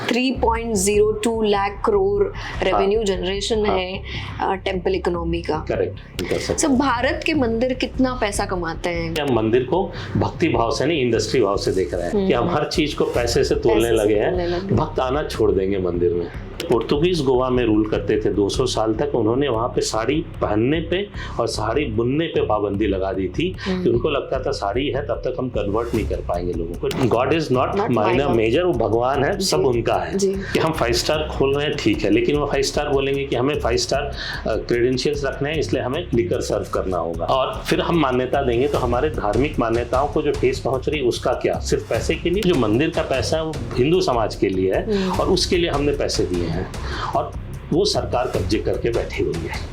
3.02 lakh crore revenue generation है temple economy का। Correct. सब भारत के मंदिर कितना पैसा कमाते हैं? हम मंदिर को भक्ति भाव से नहीं, इंडस्ट्री भाव से देख रहे हैं कि हम हर चीज को पैसे से तोलने लगे हैं। भक्त आना छोड़ देंगे मंदिर में। पोर्तुगीज गोवा में रूल करते थे 200 साल तक। उन्होंने वहाँ पे साड़ी पहनने पे और साड़ी बुनने पे पाबंदी लगा दी थी कि उनको लगता था साड़ी है तब तक हम कन्वर्ट नहीं कर पाएंगे लोगों को। God is not minor major, वो भगवान है, सब उनका है। कि हम 5 स्टार खोल रहे हैं ठीक है, लेकिन वो 5 स्टार बोलेंगे कि हमें 5 स्टार क्रेडेंशियल्स रखने हैं, इसलिए हमें लिकर सर्व करना होगा। और फिर हम मान्यता देंगे तो हमारे धार्मिक मान्यताओं को जो ठेस पहुंच रही है उसका क्या? सिर्फ पैसे के लिए? जो मंदिर का पैसा है वो हिंदू समाज के लिए है और उसके लिए हमने पैसे दिए हैं और वो सरकार कब्जे करके बैठी हुई है।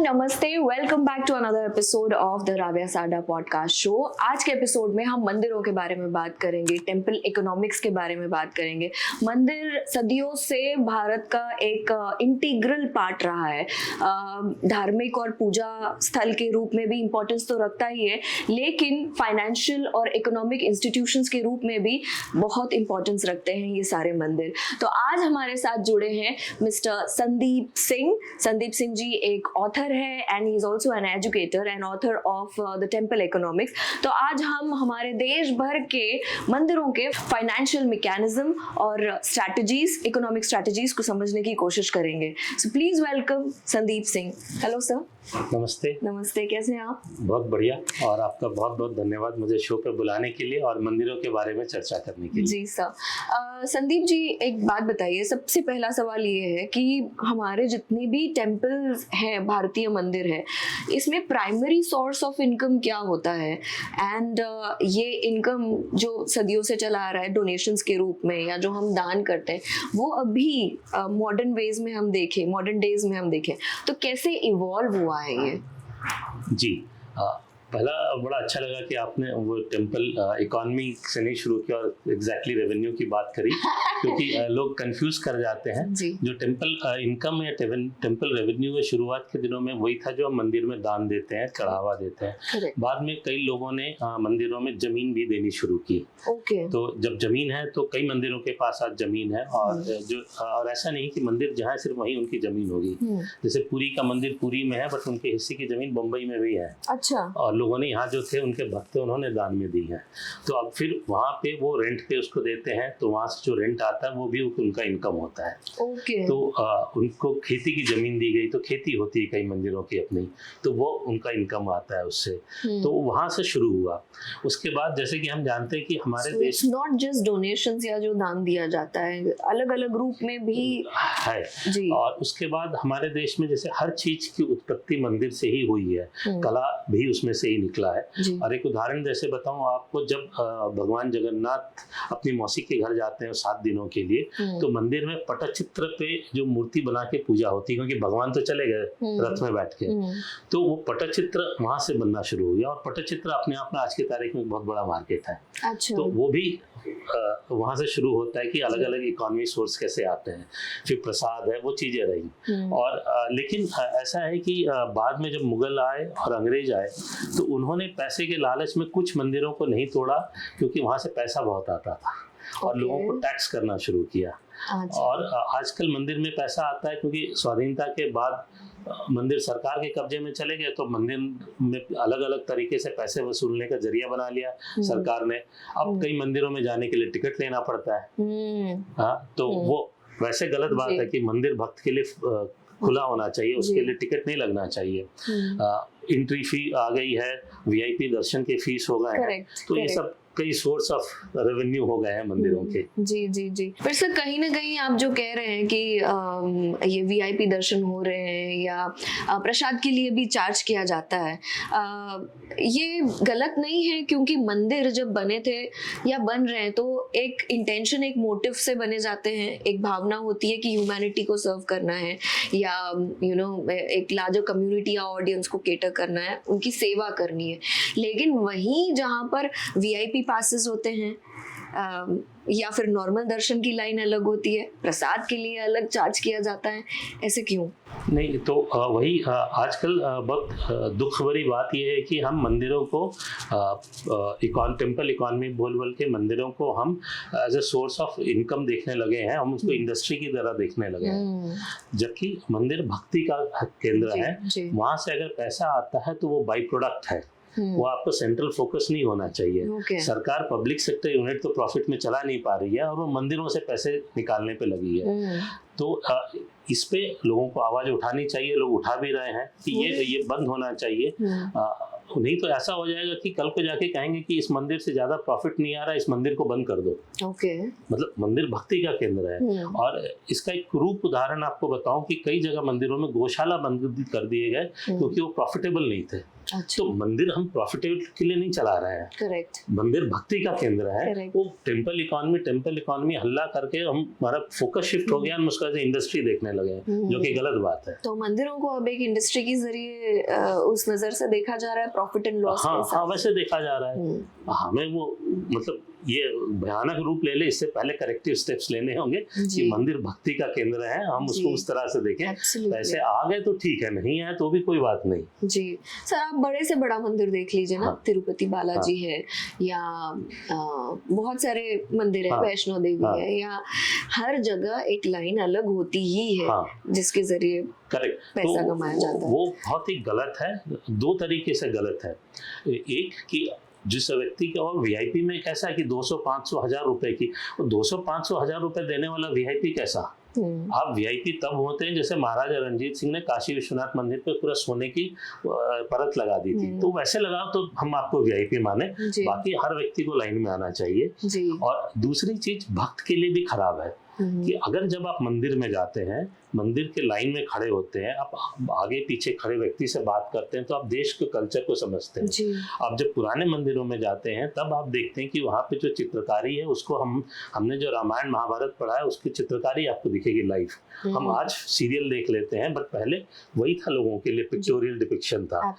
नमस्ते, welcome back to another episode of the Rabia Sada podcast show. आज के एपिसोड में हम मंदिरों के बारे में बात करेंगे, टेम्पल इकोनॉमिक्स के बारे में बात करेंगे। मंदिर सदियों से भारत का एक इंटीग्रल पार्ट रहा है। धार्मिक और पूजा स्थल के रूप में भी इम्पोर्टेंस तो रखता ही है, लेकिन फाइनेंशियल और इकोनॉमिक इंस्टीट्यूशंस के रूप में भी बहुत इंपॉर्टेंस रखते हैं ये सारे मंदिर। तो आज हमारे साथ जुड़े हैं मिस्टर संदीप सिंह। संदीप सिंह जी एक ऑथर है and he is also an educator and author of the temple economics। तो आज हम हमारे देश भर के मंदिरों के फाइनेंशियल मैकेनिज्म और स्ट्रैटेजीज, इकोनॉमिक स्ट्रैटेजीज को समझने की कोशिश करेंगे। So please welcome Sandeep Singh. Hello sir. नमस्ते। नमस्ते, कैसे हैं आप? बहुत बढ़िया, और आपका बहुत बहुत धन्यवाद मुझे शो पे बुलाने के लिए और मंदिरों के बारे में चर्चा करने के लिए। जी सर। संदीप जी एक बात बताइए, सबसे पहला सवाल ये है कि हमारे जितने भी टेम्पल्स हैं, भारतीय मंदिर है, इसमें प्राइमरी सोर्स ऑफ इनकम क्या होता है? एंड ये इनकम जो सदियों से चला आ रहा है डोनेशंस के रूप में या जो हम दान करते हैं, वो अभी मॉडर्न डेज में हम देखें तो कैसे इवॉल्व हुआ है ये? जी, पहला बड़ा अच्छा लगा कि आपने वो टेम्पल इकोनॉमी से नहीं शुरू किया और एग्जैक्टली रेवेन्यू की बात करी क्योंकि लोग कंफ्यूज कर जाते हैं। जो टेम्पल इनकम या टेम्पल रेवेन्यू के शुरुआत के दिनों में वही था जो हम मंदिर में दान देते हैं, चढ़ावा देते हैं। बाद में कई लोगों ने मंदिरों में जमीन भी देनी शुरू की। तो जब जमीन है तो कई मंदिरों के पास आज जमीन है और ऐसा नहीं कि मंदिर जहाँ सिर्फ वहीं उनकी जमीन होगी। जैसे पुरी का मंदिर पुरी में है बट उनके हिस्से की जमीन मुंबई में भी है। अच्छा। और लोगों ने यहाँ जो थे उनके भक्त उन्होंने दान में दी है। तो अब फिर वहाँ पे वो रेंट पे उसको देते हैं, तो वहाँ से जो रेंट आता है वो भी उनका इनकम होता है। तो उनको खेती की जमीन दी गई, तो खेती होती है कई मंदिरों की अपनी, तो वो उनका इनकम आता है उससे। तो वहाँ से शुरू हुआ। उसके बाद जैसे कि हम जानते हैं कि हमारे देश नॉट जस्ट डोनेशंस या जो दान दिया जाता है, अलग अलग रूप में भी है जी। और उसके बाद हमारे देश में जैसे हर चीज की उत्पत्ति मंदिर से ही हुई है, कला भी उसमें से ही निकला है। और एक उदाहरण जैसे बताऊं आपको, जब भगवान जगन्नाथ अपनी मौसी के घर जाते हैं 7 दिनों के लिए, तो मंदिर में पटचित्र पे जो मूर्ति बना के पूजा होती है, क्योंकि भगवान तो चले गए रथ में बैठ के, तो वो पटचित्र वहां से बनना शुरू हो गया। और पटचित्र अपने आप में आज की तारीख में बहुत बड़ा मार्केट है। अच्छा। तो वो भी वहां से शुरू होता है कि अलग अलग इकोनॉमी सोर्स कैसे आते हैं, फिर प्रसाद है, वो चीजें रही। और लेकिन ऐसा है कि बाद में जब मुगल आए और अंग्रेज आए तो उन्होंने पैसे के लालच में कुछ मंदिरों को नहीं तोड़ा, क्योंकि वहां से पैसा बहुत आता था और लोगों को टैक्स करना शुरू किया। और आजकल मंदिर में पैसा आता है क्योंकि स्वाधीनता के बाद मंदिर सरकार के कब्जे में चले गए, तो मंदिर में अलग अलग तरीके से पैसे वसूलने का जरिया बना लिया सरकार ने। अब कई मंदिरों में जाने के लिए टिकट लेना पड़ता है। हाँ, तो वो वैसे गलत बात है कि मंदिर भक्त के लिए खुला होना चाहिए, उसके लिए टिकट नहीं लगना चाहिए। एंट्री फी आ गई है, वीआईपी दर्शन के फीस हो गए हैं, तो ये सब कई सोर्स ऑफ रेवेन्यू हो गए हैं मंदिरों के। जी जी जी। पर सर कहीं ना कहीं आप जो कह रहे हैं कि ये वीआईपी दर्शन हो रहे हैं या प्रसाद के लिए भी चार्ज किया जाता है, ये गलत नहीं है? क्योंकि मंदिर जब बने थे या बन रहे हैं तो एक इंटेंशन, एक मोटिव से बने जाते हैं। एक भावना होती है कि ह्यूमैनिटी को सर्व करना है या एक लार्जर कम्युनिटी या ऑडियंस को केटर करना है, उनकी सेवा करनी है। लेकिन वहीं जहाँ पर वीआईपी पासेस होते हैं या फिर नॉर्मल दर्शन की लाइन अलग होती है, प्रसाद के लिए अलग चार्ज किया जाता है, ऐसे क्यों? नहीं तो वही आजकल बहुत दुख भरी बात यह है कि हम मंदिरों को टेम्पल इकोनॉमी बोल बोल के मंदिरों को हम as a source of income देखने लगे हैं, हम उसको इंडस्ट्री की तरह देखने लगे हैं, जबकि मंदिर भक्ति का केंद्र है। वहां से अगर पैसा आता है तो वो बाई प्रोडक्ट है, वो आपको सेंट्रल फोकस नहीं होना चाहिए। सरकार पब्लिक सेक्टर यूनिट तो प्रॉफिट में चला नहीं पा रही है और वो मंदिरों से पैसे निकालने पे लगी है। तो इस पे लोगों को आवाज उठानी चाहिए, लोग उठा भी रहे हैं कि ये बंद होना चाहिए। नहीं तो ऐसा हो जाएगा कि कल को जाके कहेंगे कि इस मंदिर से ज्यादा प्रॉफिट नहीं आ रहा, इस मंदिर को बंद कर दो। मतलब मंदिर भक्ति का केंद्र है। और इसका एक रूप उदाहरण आपको बताऊं कि कई जगह मंदिरों में गौशाला बंद कर दिए गए क्योंकि वो प्रॉफिटेबल नहीं थे। तो मंदिर हम प्रॉफिटेबल के लिए नहीं चला रहे हैं। करेक्ट। मंदिर भक्ति का केंद्र है। वो टेम्पल इकोनॉमी हल्ला करके हमारा फोकस शिफ्ट हो गया, हम उसका इंडस्ट्री देखने लगे हैं, जो कि गलत बात है। तो मंदिरों को अब एक इंडस्ट्री के जरिए उस नजर से देखा जा रहा है, प्रॉफिट एंड लॉस। हाँ, वैसे देखा जा रहा है। हमें वो मतलब ये भयानक रूप ले ले, इससे पहले करेक्टिव स्टेप्स लेने होंगे कि मंदिर भक्ति का केंद्र है, हम उसको उस तरह से देखें। पैसे आ गए तो ठीक है, नहीं आए तो भी कोई बात नहीं। जी सर, आप बड़े से बड़ा मंदिर देख लीजिए ना। तिरुपति बालाजी है या बहुत सारे मंदिर है, वैष्णो देवी है, या हर जगह एक लाइन अलग होती ही है जिसके जरिए पैसा कमाया जाता है। वो बहुत ही गलत है, दो तरीके से गलत है। एक कि जिस व्यक्ति का, और वीआईपी में कैसा है कि 200, 500, 1000 रुपए की, 200, 500, 1000 रुपए देने वाला वीआईपी कैसा? आप वीआईपी तब होते हैं जैसे महाराजा रणजीत सिंह ने काशी विश्वनाथ मंदिर पे पूरा सोने की परत लगा दी थी, तो वैसे लगाओ तो हम आपको वीआईपी माने। बाकी हर व्यक्ति को लाइन में आना चाहिए। और दूसरी चीज भक्त के लिए भी खराब है कि अगर जब आप मंदिर में जाते हैं, मंदिर के लाइन में खड़े होते हैं, आप आगे पीछे खड़े व्यक्ति से बात करते हैं, तो आप देश के कल्चर को समझते हैं। आप जब पुराने मंदिरों में जाते हैं तब आप देखते हैं कि वहाँ पे जो चित्रकारी है उसको हमने जो रामायण महाभारत पढ़ा है उसकी चित्रकारी आपको दिखेगी लाइव। हम आज सीरियल देख लेते हैं, बट पहले वही था, लोगों के लिए पिक्चोरियल डिपिक्शन था।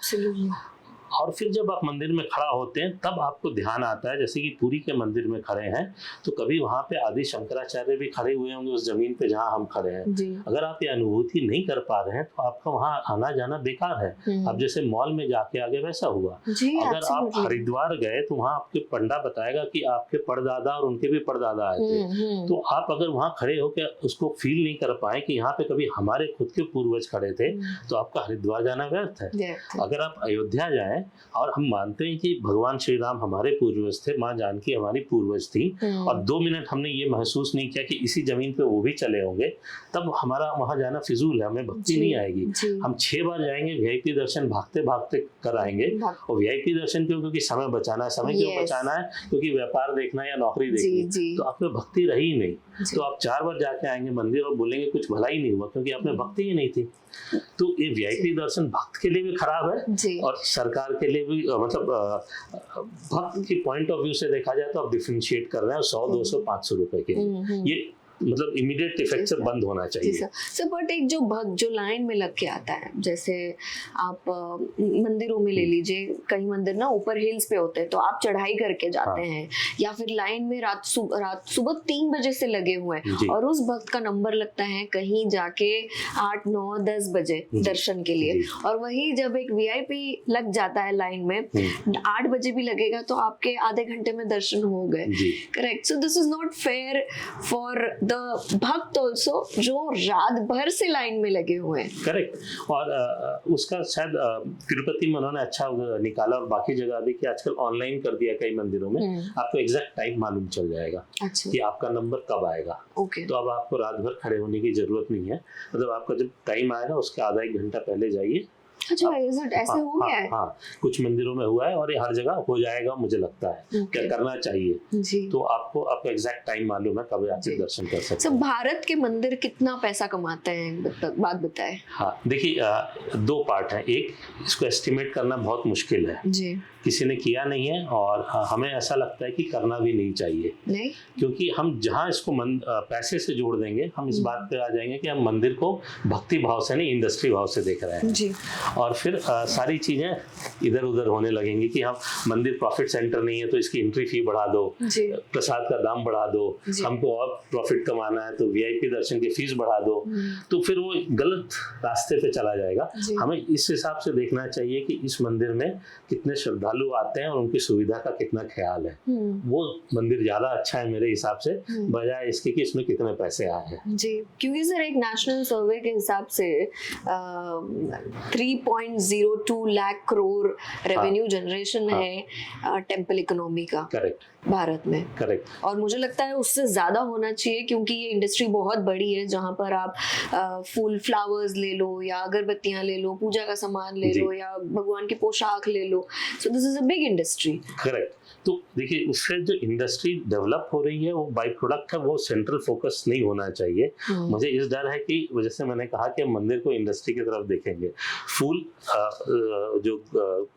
और फिर जब आप मंदिर में खड़ा होते हैं तब आपको ध्यान आता है, जैसे कि पुरी के मंदिर में खड़े हैं तो कभी वहाँ पे आदि शंकराचार्य भी खड़े हुए होंगे उस जमीन पे जहाँ हम खड़े हैं। अगर आप ये अनुभूति नहीं कर पा रहे हैं तो आपका वहाँ आना जाना बेकार है। अब जैसे मॉल में जाके आगे वैसा हुआ। अगर आप हरिद्वार गए तो वहाँ आपके पंडा बताएगा कि आपके परदादा और उनके भी परदादा आए थे, तो आप अगर वहाँ खड़े होकर उसको फील नहीं कर पाए कि यहाँ पे कभी हमारे खुद के पूर्वज खड़े थे, तो आपका हरिद्वार जाना व्यर्थ है। अगर आप अयोध्या जाए और हम मानते हैं कि भगवान श्री राम हमारे पूर्वज थे, माँ जानकी हमारी पूर्वज थी, और 2 मिनट हमने ये महसूस नहीं किया कि इसी जमीन पे वो भी चले होंगे, तब हमारा वहां जाना फिजूल है, हमें भक्ति नहीं आएगी। हम 6 बार जाएंगे, वीआईपी दर्शन भागते भागते कराएंगे। और वीआईपी दर्शन क्यों? क्योंकि समय बचाना है। समय क्यों बचाना है? क्योंकि व्यापार देखना या नौकरी देखनी, तो आप में भक्ति रही ही नहीं। तो आप 4 बार जाके आएंगे मंदिर और बोलेंगे कुछ भला ही नहीं हुआ, क्योंकि आप में भक्ति ही नहीं थी। तो ये वीआईपी दर्शन भक्त के लिए भी खराब है और सरकार के लिए भी, मतलब भक्त की पॉइंट ऑफ व्यू से देखा जाए तो आप डिफरेंशिएट कर रहे हैं 100, 200, 500 रुपए के। ये मतलब इमीडिएट इफेक्ट से बंद होना चाहिए। सर बट एक जो भक्त जो लाइन में लग के आता है, जैसे आप मंदिरों में ले लीजिए, कई मंदिर ना ऊपर हिल्स पे होते हैं, तो आप चढ़ाई करके जाते हैं, या फिर लाइन में रात सुबह 3 बजे से लगे हुए हैं, और उस भक्त का नंबर लगता है कहीं जाके 8, 9, 10 बजे दर्शन के लिए, और वही जब एक वीआईपी लग जाता है लाइन में 8 बजे भी लगेगा तो आपके आधे घंटे में दर्शन हो गए। Correct. So this is not fair for the भक्त ऑल्सो जो रात भर से लाइन में लगे हुए हैं। करेक्ट। और उसका शायद तिरुपति में उन्होंने अच्छा निकाला, और बाकी जगह भी कि आजकल ऑनलाइन कर दिया कई मंदिरों में, आपको एग्जैक्ट टाइम मालूम चल जाएगा कि आपका नंबर कब आएगा। तो अब आपको रात भर खड़े होने की जरूरत नहीं है, मतलब आपका जब टाइम आएगा उसके आधा 1 घंटा पहले जाइए। अच्छा, ऐसे हो गया है? हाँ, कुछ मंदिरों में हुआ है और ये हर जगह हो जाएगा मुझे लगता है। क्या करना चाहिए तो आपको एग्जैक्ट टाइम मालूम है कब आप दर्शन कर सकते हैं। भारत के मंदिर कितना पैसा कमाते हैं, बात बताएं। हाँ देखिए, 2 पार्ट है। एक, इसको एस्टिमेट करना बहुत मुश्किल है जी, किसी ने किया नहीं है, और हमें ऐसा लगता है कि करना भी नहीं चाहिए। नहीं, क्योंकि हम जहाँ इसको पैसे से जोड़ देंगे, हम इस बात पे आ जाएंगे कि हम मंदिर को भक्ति भाव से नहीं इंडस्ट्री भाव से देख रहे हैं जी। और फिर सारी चीजें इधर उधर होने लगेंगी कि हम मंदिर प्रॉफिट सेंटर नहीं है तो इसकी एंट्री फी बढ़ा दो, प्रसाद का दाम बढ़ा दो, हमको और प्रॉफिट कमाना है तो वीआईपी दर्शन की फीस बढ़ा दो, तो फिर वो गलत रास्ते पे चला जाएगा। हमें इस हिसाब से देखना चाहिए कि इस मंदिर में कितने श्रद्धालु आते हैं और उनकी सुविधा का कितना ख्याल है, वो मंदिर ज्यादा अच्छा है मेरे हिसाब से, बजाय इसके कि इसमें कितने पैसे आए हैं। जी, क्योंकि सर एक नेशनल सर्वे के हिसाब से 3.02 लाख करोड़ रेवेन्यू जनरेशन है टेम्पल इकोनॉमी का। करेक्ट। भारत में। करेक्ट। और मुझे लगता है उससे ज्यादा होना चाहिए, क्योंकि ये इंडस्ट्री बहुत बड़ी है, जहाँ पर आप फूल फ्लावर्स ले लो या अगरबत्तियां ले लो, पूजा का सामान ले लो या भगवान की पोशाक ले लो, so this is a big industry. Correct. तो देखिए उससे जो इंडस्ट्री डेवलप हो रही है वो बाई प्रोडक्ट है, वो सेंट्रल फोकस नहीं होना चाहिए। मुझे इस डर है कि जैसे मैंने कहा कि मंदिर को इंडस्ट्री की तरफ देखेंगे। फूल जो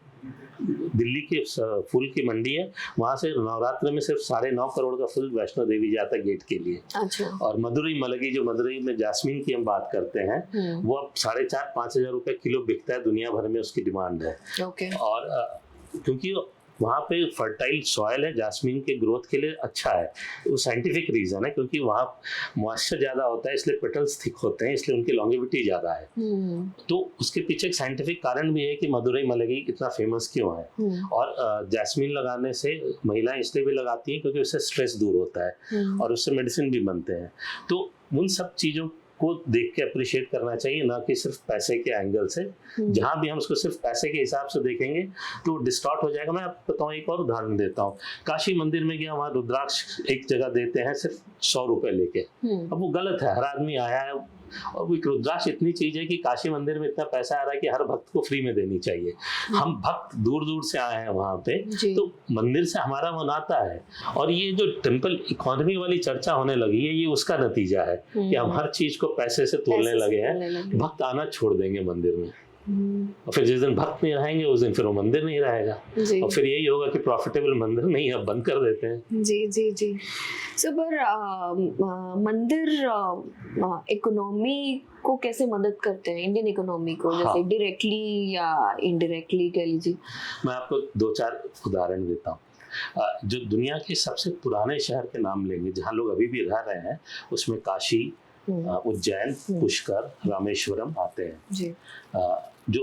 दिल्ली के फूल की मंडी है, वहां से नवरात्र में सिर्फ 9.5 करोड़ का फूल वैष्णो देवी जाता है गेट के लिए। अच्छा। और मदुरई मलगी, जो मदुरई में जासमीन की हम बात करते हैं, वो अब 4,500-5,000 रुपए किलो बिकता है, दुनिया भर में उसकी डिमांड है। ओके। और क्योंकि वहाँ पे फर्टाइल सॉयल है, जासमीन के ग्रोथ के लिए अच्छा है, वो साइंटिफिक रीजन है, क्योंकि वहाँ मॉइस्चर ज्यादा होता है, इसलिए पेटल्स थिक होते हैं, इसलिए उनकी लॉन्गेविटी ज्यादा है। तो उसके पीछे एक साइंटिफिक कारण भी है कि मदुरई मलगी इतना फेमस क्यों है। और जासमीन लगाने से महिलाएं इसलिए भी लगाती हैं क्योंकि उससे स्ट्रेस दूर होता है और उससे मेडिसिन भी बनते हैं। तो उन सब चीजों को देख के अप्रिशिएट करना चाहिए, ना कि सिर्फ पैसे के एंगल से। जहां भी हम उसको सिर्फ पैसे के हिसाब से देखेंगे तो डिस्टॉर्ट हो जाएगा। मैं आपको बताऊं, एक और उदाहरण देता हूँ। काशी मंदिर में गया, वहां रुद्राक्ष एक जगह देते हैं सिर्फ 100 रुपए लेके। अब वो गलत है, हर आदमी आया है और वो रुद्राक्ष इतनी चीज है कि काशी मंदिर में इतना पैसा आ रहा है कि हर भक्त को फ्री में देनी चाहिए। हम भक्त दूर दूर से आए हैं वहां पे, तो मंदिर से हमारा वो नाता है। और ये जो टेम्पल इकोनॉमी वाली चर्चा होने लगी है, ये उसका नतीजा है कि हम हर चीज को पैसे से तोलने लगे हैं। भक्त आना छोड़ देंगे मंदिर में, और फिर जिस दिन भक्त नहीं रहेंगे उस दिन फिर वो मंदिर नहीं रहेगा, और फिर यही होगा कि प्रॉफिटेबल मंदिर नहीं, अब बंद कर देते हैं। जी जी जी। सो पर मंदिर इकोनॉमी को कैसे मदद करते हैं, इंडियन इकोनॉमी को, जैसे डायरेक्टली या इनडायरेक्टली कह लीजिए? मैं आपको 2-4 उदाहरण देता हूँ। जो दुनिया के सबसे पुराने शहर के नाम लेंगे जहाँ लोग अभी भी रह रहे हैं, उसमें काशी, उज्जैन, पुष्कर, रामेश्वरम आते हैं। जी। जो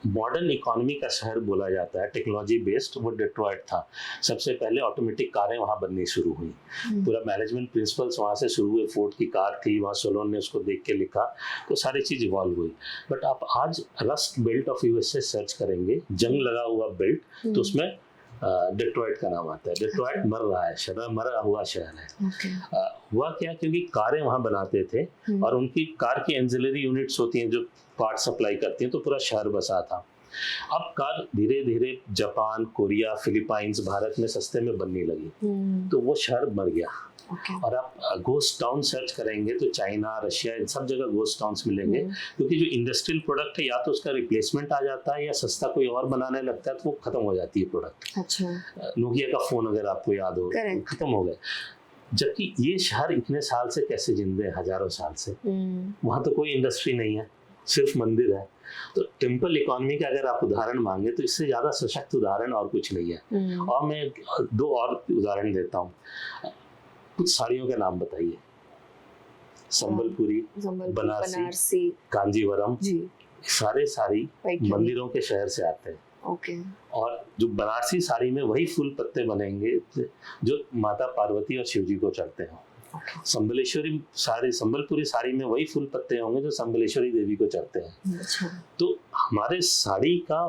मॉडर्न इकोनॉमी का शहर बोला जाता है, टेक्नोलॉजी बेस्ड, वो डेट्रॉयट था। सबसे पहले ऑटोमेटिक कारें वहाँ बननी शुरू हुई। पूरा मैनेजमेंट प्रिंसिपल्स वहाँ से शुरू हुए। फोर्ड की कार थी वहाँ, सोलोन ने उसको देख के लिखा, तो सारी चीज इवॉल्व हुई। बट आप आज rust belt of USA search करेंगे, जंग लगा हुआ बेल्ट, तो उसमें डेट्रॉयट का नाम आता है। डेट्रॉयट मर रहा है, शहर मरा हुआ शहर है। हुआ क्या, क्योंकि कारें वहाँ बनाते थे और उनकी कार की एंजिलरी यूनिट्स होती हैं जो पार्ट सप्लाई करती हैं, तो पूरा शहर बसा था। अब कार धीरे धीरे जापान, कोरिया, फिलीपाइंस, भारत में सस्ते में बनने लगी, तो वो शहर मर गया। और आप गोस्ट टाउन सर्च करेंगे तो चाइना, रशिया, इन सब जगह गोस्ट टाउन्स मिलेंगे, क्योंकि जो इंडस्ट्रियल प्रोडक्ट है या तो उसका रिप्लेसमेंट आ जाता है या सस्ता कोई और बनाने लगता है, तो वो खत्म हो जाती है प्रोडक्ट। अच्छा। नोकिया का फोन अगर आपको याद हो, खत्म हो गया। जबकि ये शहर इतने साल से कैसे जिंदे हैं, हजारों साल से। वहां तो कोई इंडस्ट्री नहीं है, सिर्फ मंदिर है। तो टेम्पल इकोनॉमी का अगर आप उदाहरण मांगे तो इससे ज्यादा सशक्त उदाहरण और कुछ नहीं है। और मैं 2 और उदाहरण देता हूँ। कुछ साड़ियों के नाम बताइए। संबलपुरी, बनारसी, कांजीवरम, सारे साड़ी मंदिरों के शहर से आते हैं। ओके। और जो बनारसी साड़ी में वही फूल पत्ते बनेंगे जो माता पार्वती और शिव जी को चढ़ते हैं। संबलेश्वरी साड़ी, संबलपुरी साड़ी में वही फूल पत्ते होंगे जो संबलेश्वरी देवी को चढ़ते हैं। अच्छा। तो हमारे साड़ी का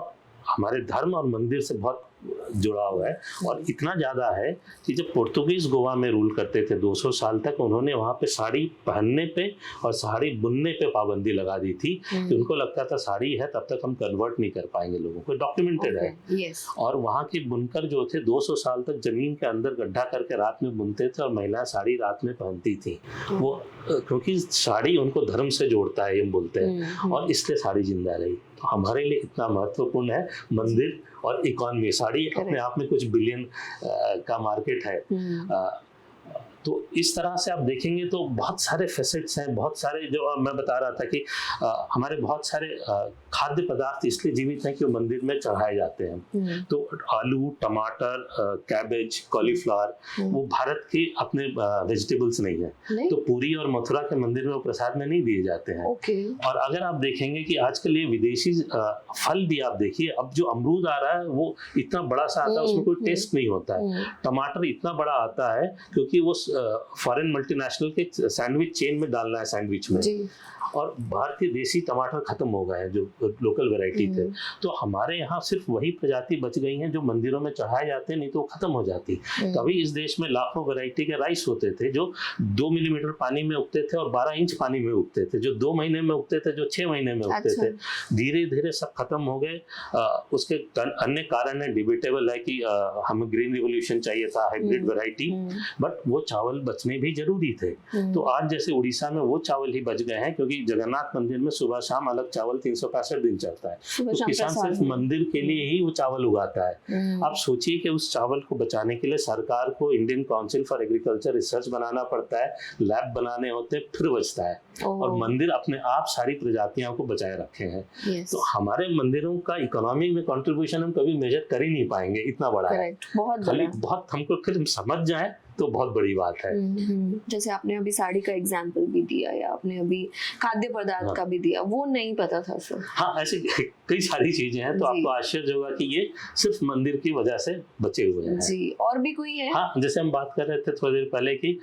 हमारे धर्म और मंदिर से बहुत जुड़ा हुआ है, और इतना ज्यादा है कि जब पोर्तुगीज गोवा में रूल करते थे 200 साल तक, उन्होंने वहां पे साड़ी पहनने पे और साड़ी बुनने पे पाबंदी लगा दी थी। कि उनको लगता था साड़ी है तब तक हम कन्वर्ट नहीं कर पाएंगे लोगों को, डॉक्यूमेंटेड है। और वहाँ के बुनकर जो थे 200 साल तक जमीन के अंदर गड्ढा करके रात में बुनते थे, और महिलाएं साड़ी रात में पहनती थी। वो क्योंकि साड़ी उनको धर्म से जोड़ता है, ये बोलते हैं, और इसलिए साड़ी जिंदा रही। तो हमारे लिए इतना महत्वपूर्ण है मंदिर और इकोनॉमी। साड़ी अपने आप में कुछ बिलियन का मार्केट है। तो इस तरह से आप देखेंगे तो बहुत सारे फैसेट्स हैं, बहुत सारे, जो मैं बता रहा था कि हमारे बहुत सारे खाद्य पदार्थ इसलिए जीवित हैं कि वो मंदिर में चढ़ाए जाते हैं। तो आलू, टमाटर, कैबेज, कॉलीफ्लावर वो भारत के अपने वेजिटेबल्स नहीं है, तो पुरी और मथुरा के मंदिर में वो प्रसाद में नहीं दिए जाते हैं। और अगर आप देखेंगे कि आजकल ये विदेशी फल भी आप देखिए, अब जो अमरूद आ रहा है वो इतना बड़ा सा आता है, उसमें कोई टेस्ट नहीं होता है। टमाटर इतना बड़ा आता है क्योंकि वो फॉरेन मल्टीनेशनल के सैंडविच चेन में डालना है सैंडविच में, और भारतीय देसी टमाटर खत्म हो गए हैं जो लोकल वैरायटी थे। तो हमारे यहाँ सिर्फ वही प्रजाति बच गई हैं जो मंदिरों में चढ़ाए जाते हैं, नहीं तो वो खत्म हो जाती। कभी इस देश में लाखों वैरायटी के राइस होते थे जो 2 मिलीमीटर पानी में उगते थे और 12 इंच पानी में उगते थे, जो 2 महीने में उगते थे, जो 6 महीने में उगते थे। धीरे धीरे सब खत्म हो गए। उसके अन्य कारण है, डिबेटेबल है कि हमें ग्रीन रिवोल्यूशन चाहिए था, हाइब्रिड वैरायटी, बट वो चावल बचने भी जरूरी थे। तो आज जैसे उड़ीसा में वो चावल ही बच गए हैं, क्योंकि जगन्नाथ मंदिर में सुबह शाम अलग चावल 365 दिन चलता है, तो किसान सिर्फ मंदिर के लिए ही वो चावल उगाता है। आप सोचिए कि उस चावल को बचाने के लिए सरकार को Indian council for agriculture research बनाना पड़ता है, लैब बनाने होते हैं, फिर बचता है। और मंदिर अपने आप सारी प्रजातियों को बचाए रखे हैं। तो हमारे मंदिरों का इकोनॉमी में कंट्रीब्यूशन हम कभी मेजर कर ही नहीं पाएंगे, इतना बड़ा है। बहुत हमको फिर समझ जाए तो बहुत बड़ी बात है। जैसे आपने अभी साड़ी का एग्जाम्पल भी दिया, या आपने अभी खाद्य पदार्थ का भी दिया, वो नहीं पता था सर। हाँ, ऐसे कई सारी चीजें हैं, तो आपको आश्चर्य होगा कि ये सिर्फ मंदिर की वजह से बचे हुए हैं। जी, और भी कोई है? हाँ, जैसे हम बात कर रहे थे थोड़ी देर पहले कि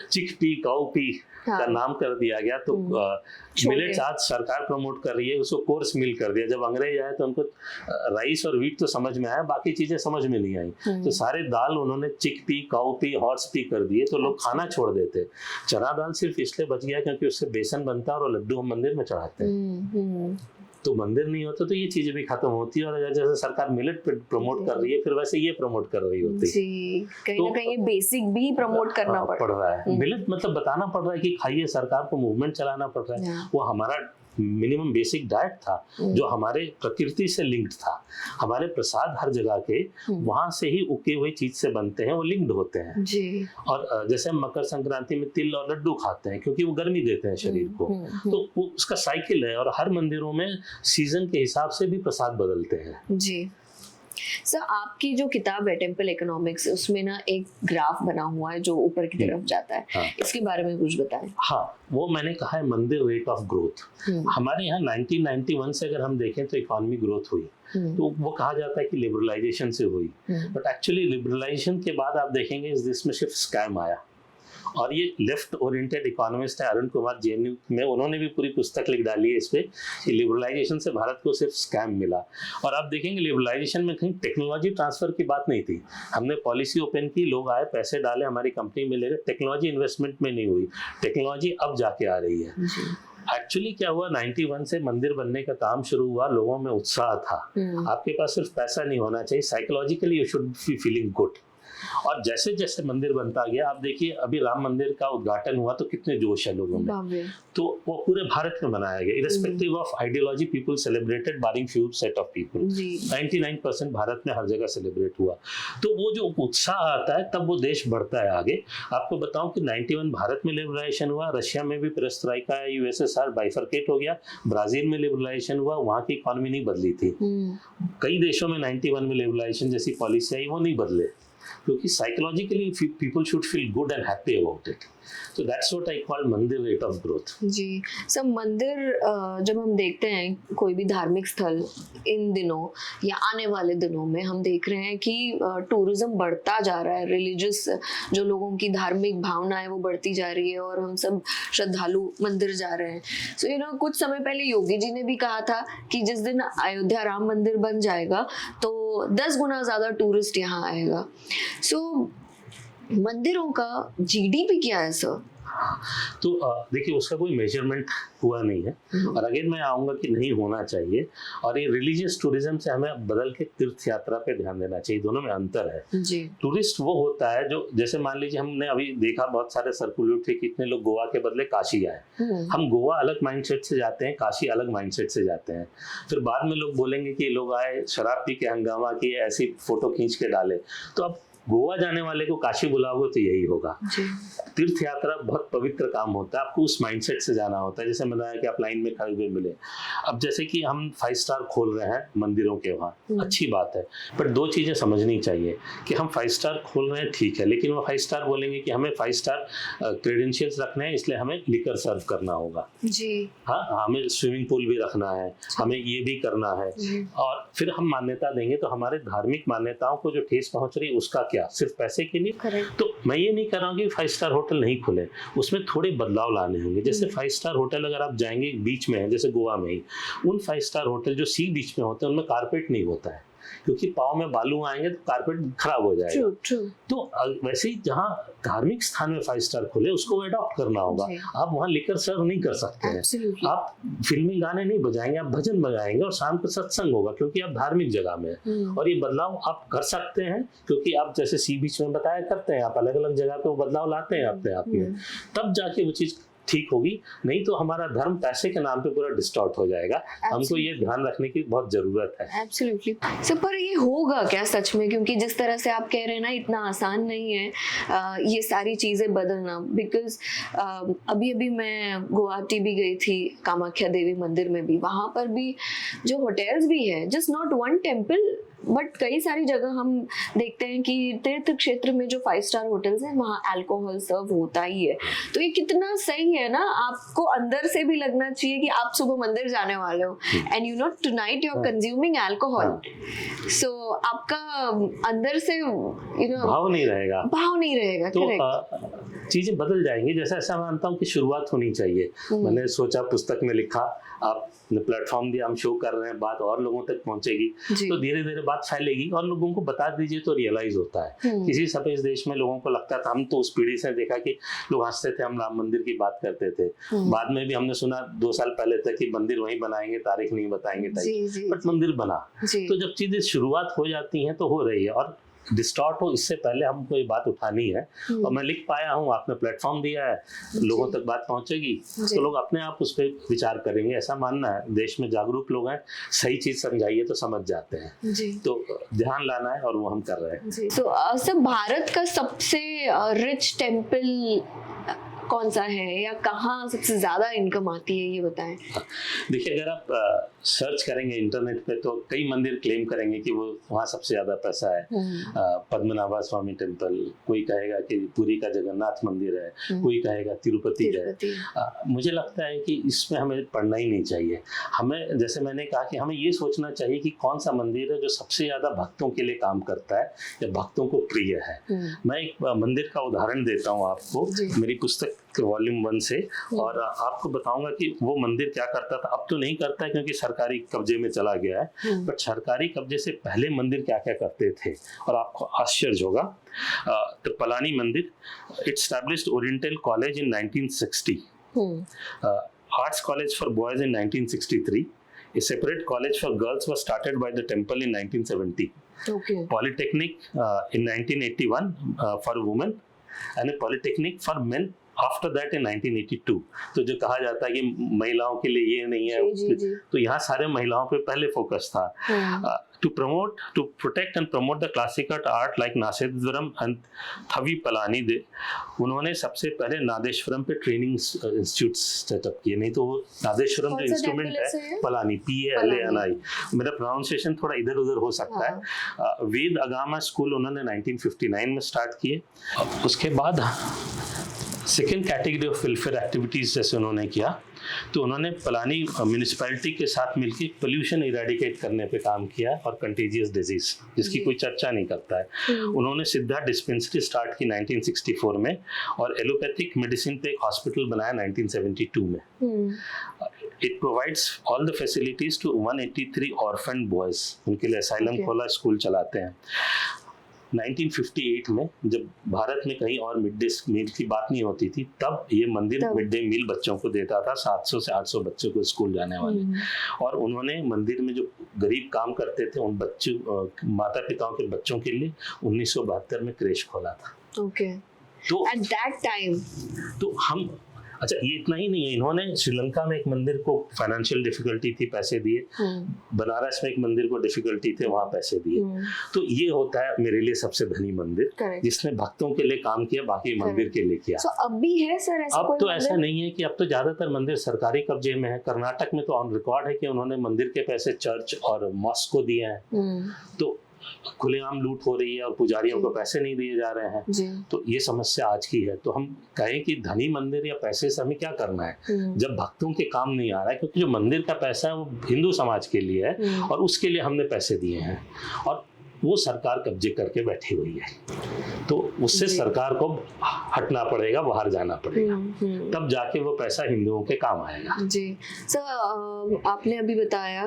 चिकपी, काउपी का नाम कर दिया गया, तो मिलेट्स आज सरकार प्रमोट कर रही है, उसको कोर्स मिल कर दिया। जब अंग्रेज आए तो उनको राइस और व्हीट तो समझ में आया, बाकी चीजें समझ में नहीं आई, तो सारे दाल उन्होंने चिकपी, काउपी, हॉर्सपी कर दिए, तो लोग खाना छोड़ देते। चना दाल सिर्फ इसलिए बच गया क्योंकि उससे बेसन बनता है और लड्डू हम मंदिर में चढ़ाते हैं। तो मंदिर नहीं होता तो ये चीजें भी खत्म होती है, और जैसे सरकार मिलेट प्रमोट कर रही है, फिर वैसे ये प्रमोट कर रही होती है। कहीं ना कहीं बेसिक भी प्रमोट करना पड़ रहा है। मिलेट मतलब बताना पड़ रहा है कि खाइए, सरकार को मूवमेंट चलाना पड़ रहा है। वो हमारा मिनिमम बेसिक डाइट था जो हमारे प्रकृति से लिंक्ड था। हमारे प्रसाद हर जगह के वहां से ही उगे हुए चीज से बनते हैं, वो लिंक्ड होते हैं जी। और जैसे हम मकर संक्रांति में तिल और लड्डू खाते हैं क्योंकि वो गर्मी देते हैं शरीर को, तो वो उसका साइकिल है। और हर मंदिरों में सीजन के हिसाब से भी प्रसाद बदलते हैं जी। सर, आपकी जो किताब है टेम्पल इकोनॉमिक्स, उसमें ना एक ग्राफ बना हुआ है जो ऊपर की तरफ जाता है। हाँ। इसके बारे में कुछ बताएं। हाँ, वो मैंने कहा है मंदिर रेट ऑफ ग्रोथ। हमारे यहाँ 1991 से अगर हम देखें तो इकोनॉमी ग्रोथ हुई, तो वो कहा जाता है कि लिबरलाइजेशन से हुई, बट एक्चुअली लिबरलाइजेशन के बाद आप देखेंगे इस देश में सिर्फ स्कैम आया। और ये लेफ्ट ओरिएंटेड इकोनॉमिस्ट है अरुण कुमार जेएनयू में, उन्होंने भी पूरी पुस्तक लिख डाली है इस पे कि लिबरलाइजेशन से भारत को सिर्फ स्कैम मिला। और आप देखेंगे लिबरलाइजेशन में कहीं टेक्नोलॉजी ट्रांसफर की बात नहीं थी। हमने पॉलिसी ओपन की, लोग आए, पैसे डाले, हमारी कंपनी में ले गए, टेक्नोलॉजी इन्वेस्टमेंट में नहीं हुई। टेक्नोलॉजी अब जाके आ रही है। एक्चुअली क्या हुआ, 91 से मंदिर बनने का काम शुरू हुआ, लोगों में उत्साह था। आपके पास सिर्फ पैसा नहीं होना चाहिए, psychologically you should be feeling good. और जैसे जैसे मंदिर बनता गया, आप देखिए अभी राम मंदिर का उद्घाटन हुआ तो कितने जोश है लोगों में, तो वो पूरे भारत में मनाया गया। Irrespective of ideology people celebrated barring few set of people. 99% Bharat में हर जगह सेलिब्रेट हुआ। तो वो जो उत्साह आता है तब वो देश बढ़ता है आगे। आपको बताऊं कि 91 भारत में लिबरलाइजेशन हुआ, रशिया में भी पेरेस्ट्रोइका है, यूएसएसआर बाइफरकेट हो गया, ब्राजील में लिबरलाइजेशन हुआ, वहाँ की इकोनॉमी नहीं बदली थी। कई देशों में 91 में लिबरलाइजेशन जैसी पॉलिसी आई, वो नहीं बदले, क्योंकि psychologically people should feel good and happy about it. So that's what I call mandir rate of growth. जी सर, मंदिर जब हम देखते हैं कोई भी धार्मिक स्थल, इन दिनों या आने वाले दिनों में हम देख रहे हैं कि टूरिज्म बढ़ता जा रहा है, रिलीजियस जो लोगों की धार्मिक भावना है वो बढ़ती जा रही है, और हम सब श्रद्धालु मंदिर जा रहे हैं। सो कुछ समय पहले योगी जी ने भी कहा था कि जिस दिन अयोध्या राम मंदिर बन जाएगा तो 10 गुना ज्यादा टूरिस्ट यहाँ आएगा। सो मंदिरों का जीडीपी क्या है सर? तो देखिए उसका कोई मेजरमेंट हुआ नहीं है, और अगेन मैं आऊँगा कि नहीं होना चाहिए। और ये रिलीजियस टूरिज्म से हमें बदल के तीर्थ यात्रा पे ध्यान देना चाहिए, दोनों में अंतर है जी। टूरिस्ट वो होता है जो, जैसे मान लीजिए हमने अभी देखा बहुत सारे सर्कुलेट थे, कितने लोग गोवा के बदले काशी आए। हम गोवा अलग माइंडसेट से जाते हैं, काशी अलग माइंडसेट से जाते हैं। फिर बाद में लोग बोलेंगे कि लोग आए, शराब पी के हंगामा किए, ऐसी फोटो खींच के डाले। तो अब गोवा जाने वाले को काशी बुलाओगे तो यही होगा। तीर्थ यात्रा बहुत पवित्र काम होता है, आपको उस माइंडसेट से जाना होता है। जैसे मैंने बताया कि आप लाइन में खड़े हुए मिले। अब जैसे कि हम 5 स्टार खोल रहे हैं मंदिरों के वहाँ, अच्छी बात है, पर 2 चीजें समझनी चाहिए कि हम 5 स्टार खोल रहे हैं ठीक है, लेकिन वो 5 स्टार बोलेंगे कि हमें 5 स्टार क्रेडेंशियल्स रखने हैं, इसलिए हमें लिकर सर्व करना होगा जी, हाँ हमें स्विमिंग पूल भी रखना है, हमें ये भी करना है, और फिर हम मान्यता देंगे तो हमारे धार्मिक मान्यताओं को जो ठेस पहुंच रही है उसका क्या, सिर्फ पैसे के लिए? तो मैं ये नहीं कर रहा हूँ कि 5 स्टार होटल नहीं खुले, उसमें थोड़े बदलाव लाने होंगे। जैसे 5 स्टार होटल अगर आप जाएंगे बीच में है, जैसे गोवा में ही, उन 5 स्टार होटल जो सी बीच में होते हैं उनमें कारपेट नहीं होता है, क्योंकि पाँव में बालू आएंगे तो कारपेट खराब हो जाएगा। तो वैसे ही जहाँ धार्मिक स्थान में 5 स्टार खुले उसको अडॉप्ट करना होगा। आप वहाँ लिकर सर्व नहीं कर सकते हैं, आप फिल्मी गाने नहीं बजाएंगे, आप भजन बजाएंगे और शाम को सत्संग होगा, क्योंकि आप धार्मिक जगह में हैं। और ये बदलाव आप कर सकते हैं, क्योंकि आप जैसे सी बीच में बताया करते हैं, आप अलग अलग जगह पे वो बदलाव लाते हैं अपने आप में, तब जाके वो चीज ठीक होगी। नहीं तो हमारा धर्म पैसे के नाम पे पूरा डिस्टॉर्ट हो जाएगा। हमको ये ध्यान रखने की बहुत जरूरत है। एब्सोल्युटली सर, पर ये होगा क्या सच में? क्योंकि जिस तरह से आप कह रहे हैं ना, इतना आसान नहीं है ये सारी चीजें बदलना। बिकॉज अभी अभी मैं गुवाहाटी भी गई थी, कामाख्या देवी मंदिर में भी, वहां पर भी जो होटल्स भी है, just not one temple but कई सारी जगह हम देखते हैं कि तीर्थ क्षेत्र में जो 5 स्टार होटल्स हैं वहाँ अल्कोहल सर्व होता ही है। तो ये कितना सही है ना, आपको अंदर से भी लगना चाहिए कि आप सुबह मंदिर जाने वाले हो and you know tonight you are consuming alcohol, so आपका अंदर से यू नो भाव नहीं रहेगा। तो चीजें बदल जाएंगी। जैसे ऐसा मानता हूँ कि शुरुआत होनी चाहिए। मैंने सोचा, पुस्तक में लिखा, आपने प्लेटफॉर्म दिया, हम शो कर रहे हैं, बात और लोगों तक पहुंचेगी, तो धीरे धीरे बात फैलेगी और लोगों को बता दीजिए तो रियलाइज होता है। किसी सफेद देश में लोगों को लगता था, हम तो उस पीढ़ी से देखा कि लोग हंसते थे, हम राम मंदिर की बात करते थे, बाद में भी हमने सुना 2 साल पहले तक कि मंदिर वहीं बनाएंगे, तारीख नहीं बताएंगे, बट मंदिर बना। तो जब चीजें शुरुआत हो जाती हैं तो हो रही है, और डिस्टॉर्ट हो इससे पहले हमको ये बात उठानी है। और मैं लिख पाया हूँ, आपने प्लेटफॉर्म दिया है, लोगों तक बात पहुंचेगी तो लोग अपने आप उस पर विचार करेंगे, ऐसा मानना है। देश में जागरूक लोग हैं, सही चीज समझाइए तो समझ जाते हैं, तो ध्यान लाना है और वो हम कर रहे हैं। तो सर, भारत का सबसे रिच टेम्पल कौन सा है, या कहाँ सबसे ज्यादा इनकम आती है, ये बताएं। देखिए, अगर आप सर्च करेंगे इंटरनेट पे तो कई मंदिर क्लेम करेंगे कि वो वहाँ सबसे ज्यादा पैसा है। पद्मनाभा स्वामी टेम्पल, कोई कहेगा कि पुरी का जगन्नाथ मंदिर है, कोई कहेगा तिरुपति है। मुझे लगता है कि इसमें हमें पढ़ना ही नहीं चाहिए। हमें, जैसे मैंने कहा, कि हमें ये सोचना चाहिए कि कौन सा मंदिर है जो सबसे ज्यादा भक्तों के लिए काम करता है या भक्तों को प्रिय है। मैं एक मंदिर का उदाहरण देता हूँ आपको, मेरी पुस्तक वॉल्यूम 1 से, और आपको बताऊंगा कि वो मंदिर क्या करता था। अब तो नहीं करता है क्योंकि सरकारी कब्जे में चला गया है, बट सरकारी कब्जे से पहले मंदिर क्या क्या करते थे, और आपको आश्चर्य होगा। तो पलानी मंदिर, it established oriental college in 1960, arts college for boys in 1963, a separate college for girls was started by the temple in 1970, polytechnic in 1981 for women, and a polytechnic for men after that in 1982। तो जो कहा जाता है कि महिलाओं के लिए ये नहीं है, तो यहाँ सारे महिलाओं पे पहले फोकस था। To protect and promote the classical art like nadaswaram and thavil Palani they, उन्होंने सबसे पहले नादेश्वरम पे ट्रेनिंग इंस्टीट्यूट सेटअप किए। नहीं तो नादेश्वरम जो इंस्ट्रूमेंट है पलानी, PALANI, मेरा प्रोनाउंसिएशन थोड़ा इधर उधर हो सकता है। वेद अगामा स्कूल उन्होंने 1959 में स्टार्ट किए। उसके बाद second category of welfare activities जैसे उन्होंने किया, तो उन्होंने पलानी म्यूनिसिपैलिटी के साथ मिलकर पोल्यूशन इरेडिकेट करने पे काम किया, और कंटेजियस डिजीज जिसकी कोई चर्चा नहीं करता है। उन्होंने सिद्धा डिस्पेंसरी स्टार्ट की 1964 में, और एलोपैथिक मेडिसिन पे एक हॉस्पिटल बनाया 1972 में। It provides all the facilities to 183 orphan boys, उनके लिए असाइलम खोला, स्कूल चलाते हैं। 1958 में जब भारत में कहीं और मिड डे मील की बात नहीं होती थी, तब ये मंदिर मिड डे मील बच्चों को देता था, 700 से 800 बच्चों को स्कूल जाने वाले। और उन्होंने मंदिर में जो गरीब काम करते थे उन बच्चों, माता पिताओं के बच्चों के लिए 1972 में क्रेश खोला था। तो एट दैट टाइम, तो हम अच्छा, ये इतना ही नहीं है, इन्होंने श्रीलंका में एक मंदिर को फाइनेंशियल डिफिकल्टी थी, पैसे दिए। बनारस में एक मंदिर को डिफिकल्टी थे, वहां पैसे दिए। तो ये होता है मेरे लिए सबसे धनी मंदिर, जिसने भक्तों के लिए काम किया, बाकी मंदिर के लिए किया। अब भी है सर ऐसा? अब तो ऐसा नहीं है कि अब तो ज्यादातर मंदिर सरकारी कब्जे में है। कर्नाटक में तो ऑन रिकॉर्ड है कि उन्होंने मंदिर के पैसे चर्च और मॉस्क को दिए हैं। तो खुलेआम लूट हो रही है और पुजारियों को पैसे नहीं दिए जा रहे हैं। तो ये समस्या आज की है। तो हम कहें कि धनी मंदिर या पैसे से हमें क्या करना है जब भक्तों के काम नहीं आ रहा है, क्योंकि जो मंदिर का पैसा है वो हिंदू समाज के लिए है और उसके लिए हमने पैसे दिए हैं और वो सरकार कब्जे करके बैठी हुई है। तो उससे सरकार को हटना पड़ेगा, बाहर जाना पड़ेगा, तब जाके वो पैसा हिंदुओं के काम आएगा। जी सर, आपने अभी बताया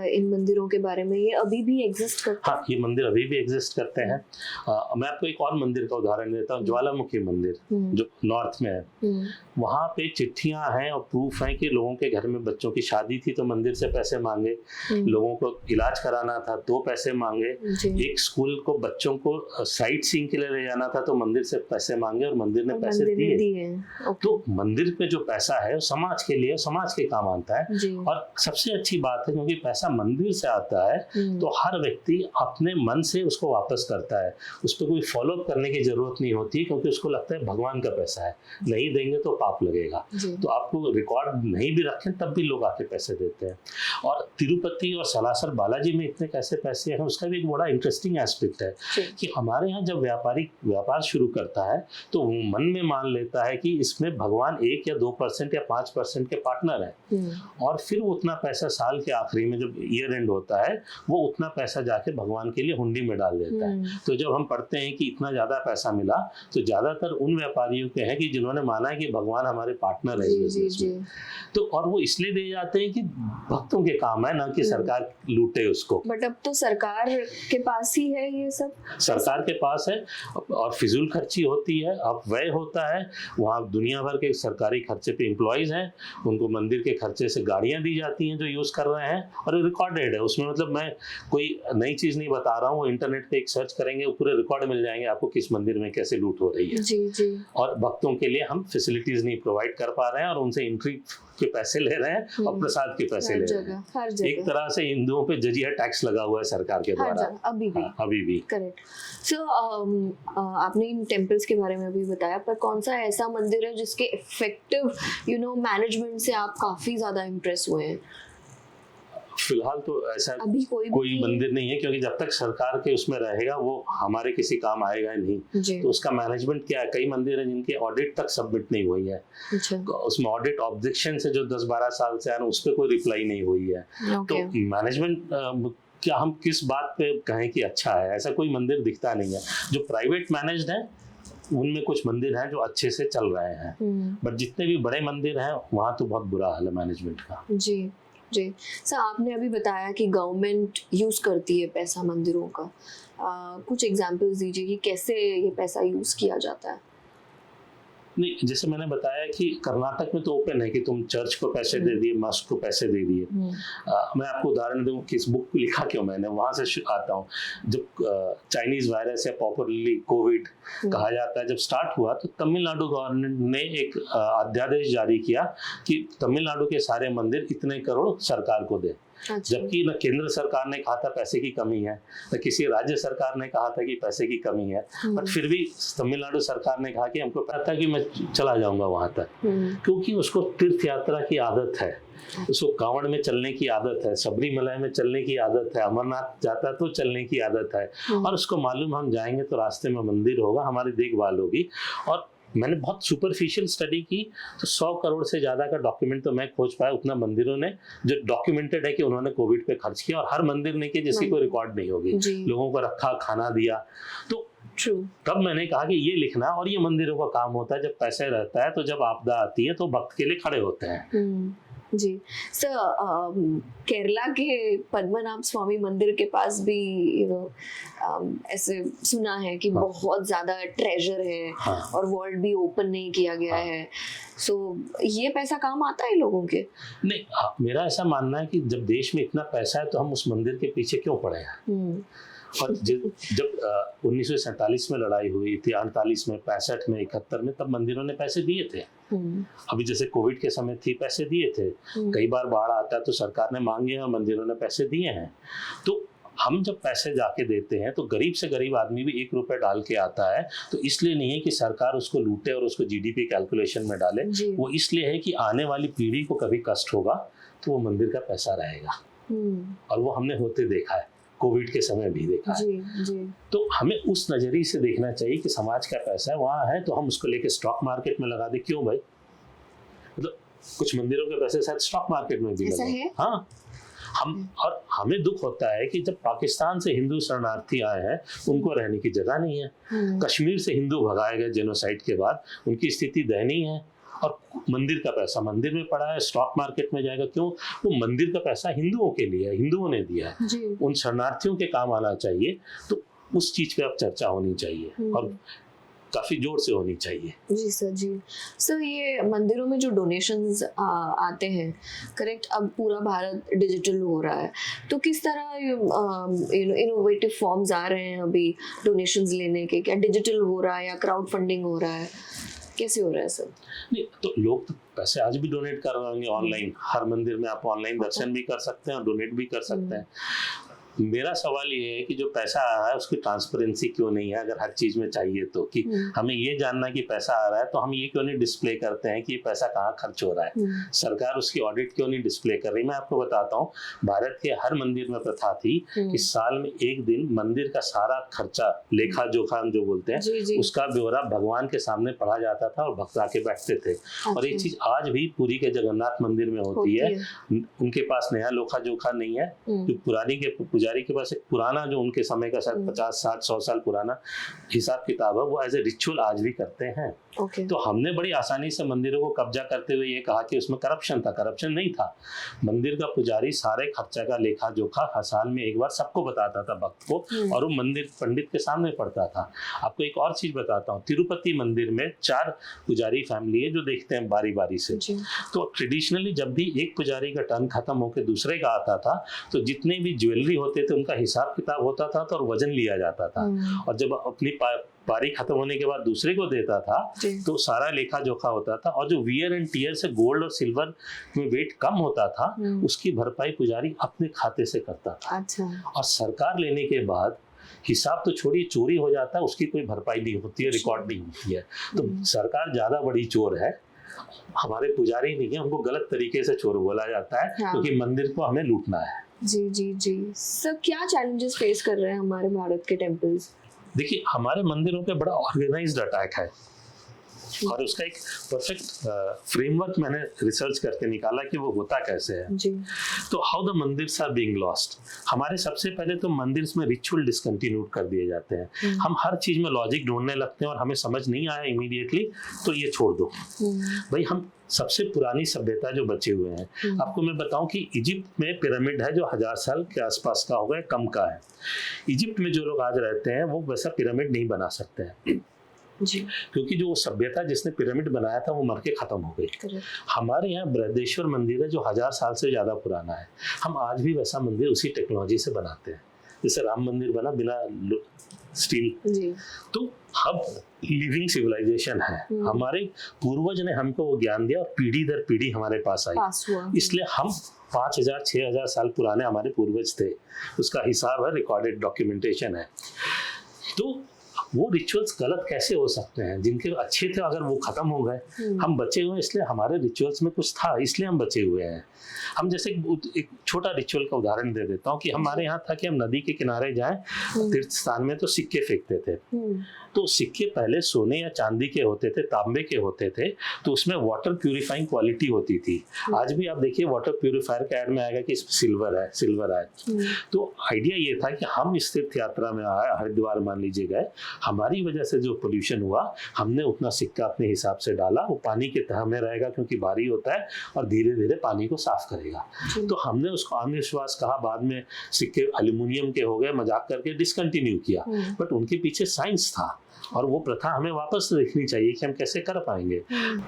इन मंदिरों के बारे में, ये अभी भी एग्जिस्ट करते हैं? हाँ, ये मंदिर अभी भी एग्जिस्ट करते हैं। मैं आपको एक और मंदिर का उदाहरण देता हूँ, ज्वालामुखी मंदिर जो नॉर्थ में है। वहाँ पे चिट्ठियां हैं और प्रूफ है कि लोगों के घर में बच्चों की शादी थी तो मंदिर से पैसे मांगे, लोगों को इलाज कराना था तो पैसे मांगे, एक स्कूल को बच्चों को साइट सीइंग के लिए ले जाना था तो मंदिर से पैसे मांगे और मंदिर ने पैसे दिए। तो मंदिर पे जो पैसा है वो समाज के लिए, समाज के काम आता है। और सबसे अच्छी बात है, क्योंकि पैसा मंदिर से आता है तो हर व्यक्ति अपने मन से उसको वापस करता है, उस पर कोई फॉलो अप करने की जरूरत नहीं होती, क्योंकि उसको लगता है भगवान का पैसा है, नहीं देंगे तो पाप लगेगा। तो आपको रिकॉर्ड नहीं भी रखें तब भी लोग आके पैसे देते हैं। और तिरुपति और सलासर बालाजी में इतने कैसे पैसे हैं, उसका भी एक बड़ा इंटरेस्टिंग एस्पेक्ट है कि हमारे यहाँ जब व्यापार शुरू करता है तो वो मन में मान लेता है कि इसमें भगवान 1 या 2% या 5% के पार्टनर हैं, और फिर वो उतना पैसा साल के आखिरी में जब ईयर एंड होता है वो उतना पैसा जाके भगवान के लिए हुंडी में डाल देता है। तो जब हम पढ़ते हैं कि इतना ज्यादा पैसा मिला तो ज्यादातर उन व्यापारियों के हैं कि जिन्होंने माना है कि भगवान हमारे पार्टनर है इस बिजनेस में। तो और वो इसलिए दे जाते हैं कि भक्तों के काम है, ना कि सरकार लूटे उसको। बट अब तो सरकार के पास ही है ये सब, सरकार के पास है और फिजूल खर्ची होती है, अपव्यय होता है। वहाँ दुनिया भर के सरकारी खर्चे पे एम्प्लॉयज हैं, उनको मंदिर के खर्चे से गाड़ियाँ दी जाती हैं जो यूज कर रहे हैं, और रिकॉर्डेड है उसमें। मतलब मैं कोई नई चीज नहीं बता रहा हूँ, इंटरनेट पे एक सर्च करेंगे पूरे रिकॉर्ड मिल जाएंगे आपको किस मंदिर में कैसे लूट हो रही है। जी। और भक्तों के लिए हम फैसिलिटीज नहीं प्रोवाइड कर पा रहे हैं और उनसे एंट्री के पैसे ले रहे हैं और प्रसाद के पैसे ले रहे हैं। एक तरह से हिंदुओं पे जजिया टैक्स लगा हुआ है सरकार के द्वारा अभी भी। करेक्ट। सो आपने इन टेम्पल्स के बारे में भी बताया, पर कौन सा ऐसा मंदिर है जिसके इफेक्टिव मैनेजमेंट से आप काफी ज्यादा इम्प्रेस हुए हैं? फिलहाल तो ऐसा कोई मंदिर नहीं है, क्योंकि जब तक सरकार के उसमें रहेगा वो हमारे किसी काम आएगा नहीं। तो उसका मैनेजमेंट क्या है, कई मंदिर हैं जिनके ऑडिट तक सबमिट नहीं हुई है। उसमें ऑडिट ऑब्जेक्शन से जो 10-12 साल से आ रहे हैं उस पर कोई रिप्लाई नहीं हुई है। तो मैनेजमेंट क्या हम किस बात पे कहें कि अच्छा है, ऐसा कोई मंदिर दिखता नहीं है। जो प्राइवेट मैनेज्ड है उनमें कुछ मंदिर हैं जो अच्छे से चल रहे हैं, बट जितने भी बड़े मंदिर हैं वहाँ तो बहुत बुरा हाल है मैनेजमेंट का। जी। सर, आपने अभी बताया कि गवर्नमेंट यूज करती है पैसा मंदिरों का, कुछ एग्जांपल्स दीजिए कि कैसे ये पैसा यूज किया जाता है। नहीं, जैसे मैंने बताया कि कर्नाटक में तो ओपन है कि तुम चर्च को पैसे दे दिए, मॉस्क को पैसे दे दिए। मैं आपको उदाहरण दूं किस बुक को लिखा क्यों, मैंने वहां से आता हूँ। जब चाइनीज वायरस या पॉपुलरली कोविड कहा जाता है, जब स्टार्ट हुआ तो तमिलनाडु गवर्नमेंट ने एक अध्यादेश जारी किया कि तमिलनाडु के सारे मंदिर इतने करोड़ सरकार को दे। जबकि न केंद्र सरकार ने कहा था पैसे की कमी है, न किसी राज्य सरकार ने कहा था कि पैसे की कमी है, बट फिर भी तमिलनाडु सरकार ने कहा कि हमको पता था कि मैं चला जाऊंगा वहां तक, क्योंकि उसको तीर्थ यात्रा की आदत है, उसको कांवड़ में चलने की आदत है, सबरीमलाई में चलने की आदत है, अमरनाथ जाता तो चलने की आदत है, और उसको मालूम हम जाएंगे तो रास्ते में मंदिर होगा, हमारी देखभाल होगी। और मैंने बहुत सुपरफिशियल स्टडी की तो 100 करोड़ से ज्यादा का डॉक्यूमेंट तो मैं खोज पाया उतना मंदिरों ने जो डॉक्यूमेंटेड है कि उन्होंने कोविड पे खर्च किया, और हर मंदिर ने किया जिसकी कोई रिकॉर्ड नहीं होगी। लोगों को रखा, खाना दिया। तो तब मैंने कहा कि ये लिखना, और ये मंदिरों का काम होता है, जब पैसे रहता है तो जब आपदा आती है तो भक्त के लिए खड़े होते हैं। जी सर, केरला के पद्मनाभ स्वामी मंदिर के पास भी ऐसे सुना है कि बहुत ज्यादा ट्रेजर है, और वर्ल्ड भी ओपन नहीं किया गया है। सो ये पैसा काम आता है लोगों के? नहीं, मेरा ऐसा मानना है कि जब देश में इतना पैसा है तो हम उस मंदिर के पीछे क्यों पड़े हैं। और जब 1947 में लड़ाई हुई थी, 48 में, 65 में, 71 में, तब मंदिरों ने पैसे दिए थे। अभी जैसे कोविड के समय थी, पैसे दिए थे। कई बार बाढ़ आता है तो सरकार ने मांगे और मंदिरों ने पैसे दिए हैं। तो हम जब पैसे जाके देते हैं तो गरीब से गरीब आदमी भी 1 रुपए डाल के आता है। तो इसलिए नहीं है कि सरकार उसको लूटे और उसको जीडीपी कैलकुलेशन में डाले, वो इसलिए है कि आने वाली पीढ़ी को कभी कष्ट होगा तो वो मंदिर का पैसा रहेगा। और वो हमने होते देखा है, कोविड के समय भी देखा है। तो हमें उस नजरिए से देखना चाहिए कि समाज का पैसा है, वहाँ है तो हम उसको लेके स्टॉक मार्केट में लगा दे। क्यों भाई? मतलब कुछ मंदिरों के पैसे शायद स्टॉक मार्केट में भी लगे। हाँ, और हमें दुख होता है कि जब पाकिस्तान से हिंदू शरणार्थी आए हैं उनको रहने की जगह नहीं है। कश्मीर से हिंदू भगाए गए जेनोसाइड के बाद, उनकी स्थिति दयनीय है। और मंदिर का पैसा मंदिर में पड़ा है, स्टॉक मार्केट में जाएगा। क्यों? वो मंदिर का पैसा हिंदुओं के लिए है, हिंदुओं ने दिया है, उन शरणार्थियों के काम आना चाहिए। तो उस चीज पे अब चर्चा होनी चाहिए और काफी जोर से होनी चाहिए। जी सर, ये मंदिरों में जो डोनेशंस आते हैं, करेक्ट, अब पूरा भारत डिजिटल हो रहा है, तो किस तरह इनोवेटिव फॉर्म्स आ रहे हैं अभी डोनेशंस लेने के? क्या डिजिटल हो रहा है या क्राउड फंडिंग हो रहा है? कैसे हो रहा है सर? नहीं तो लोग तो पैसे आज भी डोनेट कर रहे होंगे ऑनलाइन। हर मंदिर में आप ऑनलाइन दर्शन भी कर सकते हैं और डोनेट भी कर सकते हैं। मेरा सवाल ये है कि जो पैसा आ रहा है उसकी ट्रांसपेरेंसी क्यों नहीं है? अगर हर चीज में चाहिए तो कि हमें ये जानना कि पैसा आ रहा है, तो हम ये क्यों नहीं डिस्प्ले करते हैं कि ये पैसा कहाँ खर्च हो रहा है? सरकार उसकी ऑडिट क्यों नहीं डिस्प्ले कर रही? मैं आपको बताता हूँ, भारत के हर मंदिर में प्रथा थी कि साल में एक दिन मंदिर का सारा खर्चा, लेखा जोखा हम जो बोलते हैं, उसका ब्यौरा भगवान के सामने पढ़ा जाता था और भक्त आके बैठते थे। और एक चीज आज भी पुरी के जगन्नाथ मंदिर में होती है। उनके पास नया लोखा जोखा नहीं है। जो पुरानी के पुजारी के पास एक पुराना, जो उनके समय का शायद 50, 60, 100 साल पुराना हिसाब किताब है, वो एज ए रिचुअल आज भी करते हैं। तो हमने बड़ी आसानी से मंदिरों को कब्जा करते हुए ये कहा कि उसमें करप्शन था। करप्शन नहीं था। मंदिर का पुजारी सारे खर्चा का लेखा जोखा हर साल में एक बार सबको बताता था, भक्त को, और वो मंदिर पंडित के सामने पढ़ता था। आपको एक और चीज बताता हूँ, तिरुपति मंदिर में 4 पुजारी फैमिली है जो देखते हैं बारी बारी से। तो ट्रेडिशनली जब भी एक पुजारी का टर्न खत्म होकर दूसरे का आता था, तो जितने भी ज्वेलरी होते थे उनका हिसाब किताब होता था और वजन लिया जाता था। और जब अपनी पारी खत्म होने के बाद दूसरे को देता था तो सारा लेखा जोखा होता था। और जो वियर एंड टीयर से गोल्ड और सिल्वर में वेट कम होता था, उसकी भरपाई पुजारी अपने खाते से करता था। और सरकार लेने के बाद हिसाब तो छोड़िए, चोरी हो जाता है, उसकी कोई भरपाई नहीं होती है, रिकॉर्ड नहीं होती है। तो सरकार ज्यादा बड़ी चोर है, हमारे पुजारी नहीं है। हमको गलत तरीके से चोर बोला जाता है क्योंकि मंदिर को हमें लूटना है। जी सर, क्या चैलेंजेस फेस कर रहे हैं हमारे भारत के टेम्पल्स? देखिए, हमारे मंदिरों पे बड़ा ऑर्गेनाइज्ड अटैक है और उसका एक परफेक्ट फ्रेमवर्क मैंने रिसर्च करके निकाला कि वो होता कैसे है। तो how the mandirs are being lost. हमारे सबसे पहले तो मंदिर्स में रिचुअल डिसकंटिन्यू कर दिए जाते हैं। हम हर चीज में लॉजिक ढूंढने लगते हैं और हमें समझ नहीं आया इमीडिएटली तो ये छोड़ दो। भाई, हम सबसे पुरानी सभ्यता जो बचे हुए हैं, आपको मैं बताऊं कि इजिप्ट में पिरामिड है जो 1000 साल के आसपास का होगा, कम का है। इजिप्ट में जो लोग आज रहते हैं वो वैसा पिरामिड नहीं बना सकते हैं क्योंकि जो सभ्यता जिसने पिरामिड बनाया था वो मर के खत्म हो गई। हमारे यहाँ बृहदेश्वर मंदिर है जो 1000 साल से ज्यादा पुराना है। हम आज भी वैसा मंदिर उसी टेक्नोलॉजी से बनाते हैं जैसे राम मंदिर बना बिना स्टील। तो हम लिविंग सिविलाइजेशन है। हमारे पूर्वज ने हमको वो ज्ञान दिया और पीढ़ी दर पीढ़ी हमारे पास आई। इसलिए हम 5000 6000 साल पुराने हमारे पूर्वज थे। उसका हिसाब है, रिकॉर्डेड डॉक्यूमेंटेशन है। तो वो रिचुअल्स गलत कैसे हो सकते हैं? जिनके अच्छे थे अगर वो खत्म हो गए, हम बचे हुए इसलिए हमारे रिचुअल्स में कुछ था इसलिए हम बचे हुए हैं। हम जैसे एक छोटा रिचुअल का उदाहरण दे देता हूँ कि हमारे यहाँ था कि हम नदी के किनारे जाएं तीर्थ स्थान में तो सिक्के फेंकते थे। तो सिक्के पहले सोने या चांदी के होते थे, तांबे के होते थे, तो उसमें वाटर प्यूरिफाइंग क्वालिटी होती थी। आज भी आप देखिए वाटर प्यूरिफायर का ऐड में आएगा कि सिल्वर है। तो आइडिया ये था कि हम इस तीर्थ यात्रा में आए, हरिद्वार मान लीजिए गए, हमारी वजह से जो पोल्यूशन हुआ, हमने उतना सिक्का अपने हिसाब से डाला, वो पानी के तह में रहेगा क्योंकि भारी होता है और धीरे धीरे पानी को साफ करेगा। तो हमने उसको अंधविश्वास कहा, बाद में सिक्के एल्यूमिनियम के हो गए, मजाक करके डिसकंटिन्यू किया। बट उनके पीछे साइंस था और वो प्रथा हमें वापस देखनी चाहिए कि हम कैसे कर पाएंगे।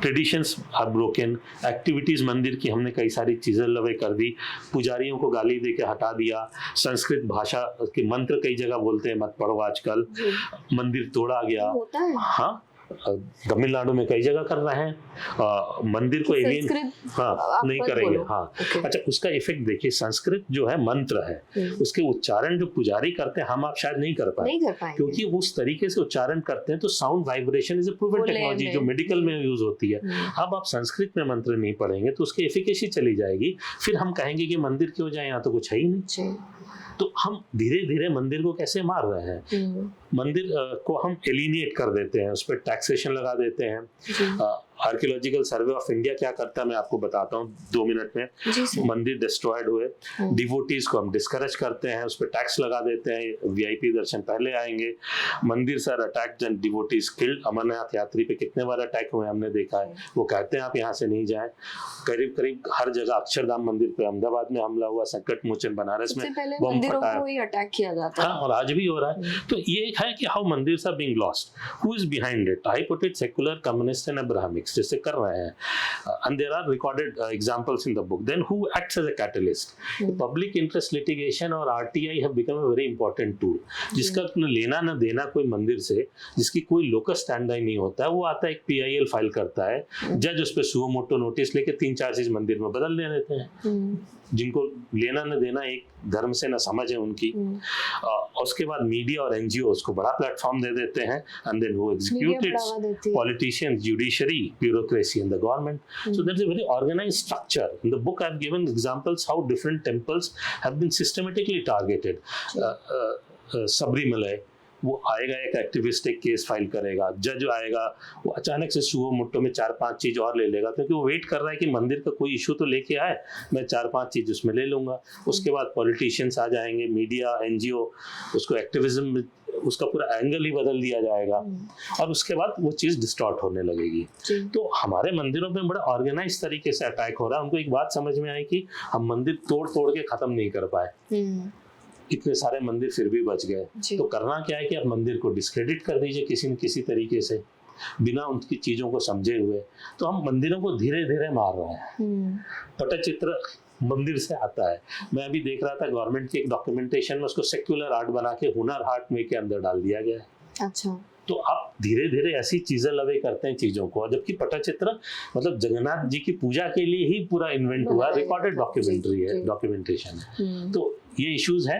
ट्रेडिशंस आर ब्रोकन, एक्टिविटीज मंदिर की हमने कई सारी चीजें लवे कर दी, पुजारियों को गाली दे के हटा दिया, संस्कृत भाषा के मंत्र कई जगह बोलते हैं मत पढ़ो आजकल, मंदिर तोड़ा गया। हाँ, तमिलनाडु में कई जगह कर रहे हैं मंदिर को एलियन नहीं करेंगे। अच्छा, उसका इफेक्ट देखिए, संस्कृत जो है मंत्र है, उसके उच्चारण जो पुजारी करते हैं हम आप शायद नहीं कर पाए, क्योंकि उस तरीके से उच्चारण करते हैं। तो sound vibration is a proven technology जो मेडिकल में यूज होती है। अब आप संस्कृत में मंत्र नहीं पढ़ेंगे तो उसकी एफिकेसी चली जाएगी, फिर हम कहेंगे कि मंदिर क्यों जाए, यहाँ तो कुछ है ही नहीं। तो हम धीरे धीरे मंदिर को कैसे मार रहे हैं, मंदिर को हम एलिनेट कर देते हैं, उस पर टैक्सेशन लगा देते हैं। आर्कियोलॉजिकल सर्वे ऑफ इंडिया क्या करता है मैं आपको बताता हूँ 2 मिनट में। मंदिर डिस्ट्रॉयड हुए, डिवोटीज को हम डिस्करेज करते हैं, उस पर टैक्स लगा देते हैं, वीआईपी दर्शन पहले आएंगे। Mandir sir attack and devotees killed, Amarnath यात्री पे कितने बार अटैक हुए हमने देखा है, वो कहते हैं आप यहाँ से नहीं जाए। करीब करीब हर जगह, अक्षरधाम मंदिर पे अहमदाबाद में हमला हुआ, संकट मोचन बनारस में बम फटाया, अटैक किया जाता है। और आज भी हो रहा है। तो ये है कि how mandir are being lost, who is behind it. I put it secular, communist and Abrahamic जैसे कर रहे हैं, and there are recorded examples in the book. Then who acts as a catalyst? Public interest litigation और RTI have become a very important tool, जिसका लेना न देना कोई मंदिर से, जिसकी कोई लोकस स्टैंडर्ड नहीं होता है, वो आता है एक PIL फाइल करता है, जज उस पर सुओ मोटो नोटिस लेके 3-4 चीज मंदिर में बदल दे देते हैं, जिनको लेना न देना एक धर्म से न समझ है उनकी। उसके बाद मीडिया और NGO उसको बड़ा प्लेटफॉर्म दे देते हैं, एंड देन वो execute it's, politicians, judiciary, bureaucracy and the government. So there's a very organized structure. In the book I've given examples how different temples have been systematically targeted. सबरीमलय, वो आएगा एक activist एक case file करेगा, जज आएगा, वो अचानक से सुओ मुट्टो में 4-5 चीज और ले लेगा, क्योंकि वो वेट कर रहा है कि मंदिर का कोई इशू तो लेके आए, मैं 4-5 चीज उसमें ले लूंगा। उसके बाद पॉलिटिशियंस आ जाएंगे, मीडिया, NGO, उसको एक्टिविज्म, उसका पूरा एंगल ही बदल दिया जाएगा, और उसके बाद वो चीज डिस्टॉर्ट होने लगेगी। तो हमारे मंदिरों में बड़ा ऑर्गेनाइज तरीके से अटैक हो रहा है। उनको एक बात समझ में आई कि हम मंदिर तोड़ तोड़ के खत्म नहीं कर पाए, इतने सारे मंदिर फिर भी बच गए। तो करना क्या है कि आप मंदिर को डिस्क्रेडिट कर दीजिए किसी न किसी तरीके से, बिना उनकी चीजों को समझे हुए। तो हम मंदिरों को धीरे धीरे मार रहे हैं। पटचित्र मंदिर से आता है। मैं अभी देख रहा था गवर्नमेंट की एक डॉक्यूमेंटेशन में उसको सेक्युलर आर्ट बना के हुनर हाट में के अंदर डाल दिया गया है। अच्छा, तो आप धीरे धीरे ऐसी चीजें लवे करते हैं चीजों को, जबकि पटचित्र मतलब जगन्नाथ जी की पूजा के लिए ही पूरा इन्वेंट हुआ, रिकॉर्डेड डॉक्यूमेंट्री है, डॉक्यूमेंटेशन है। तो ये इश्यूज है,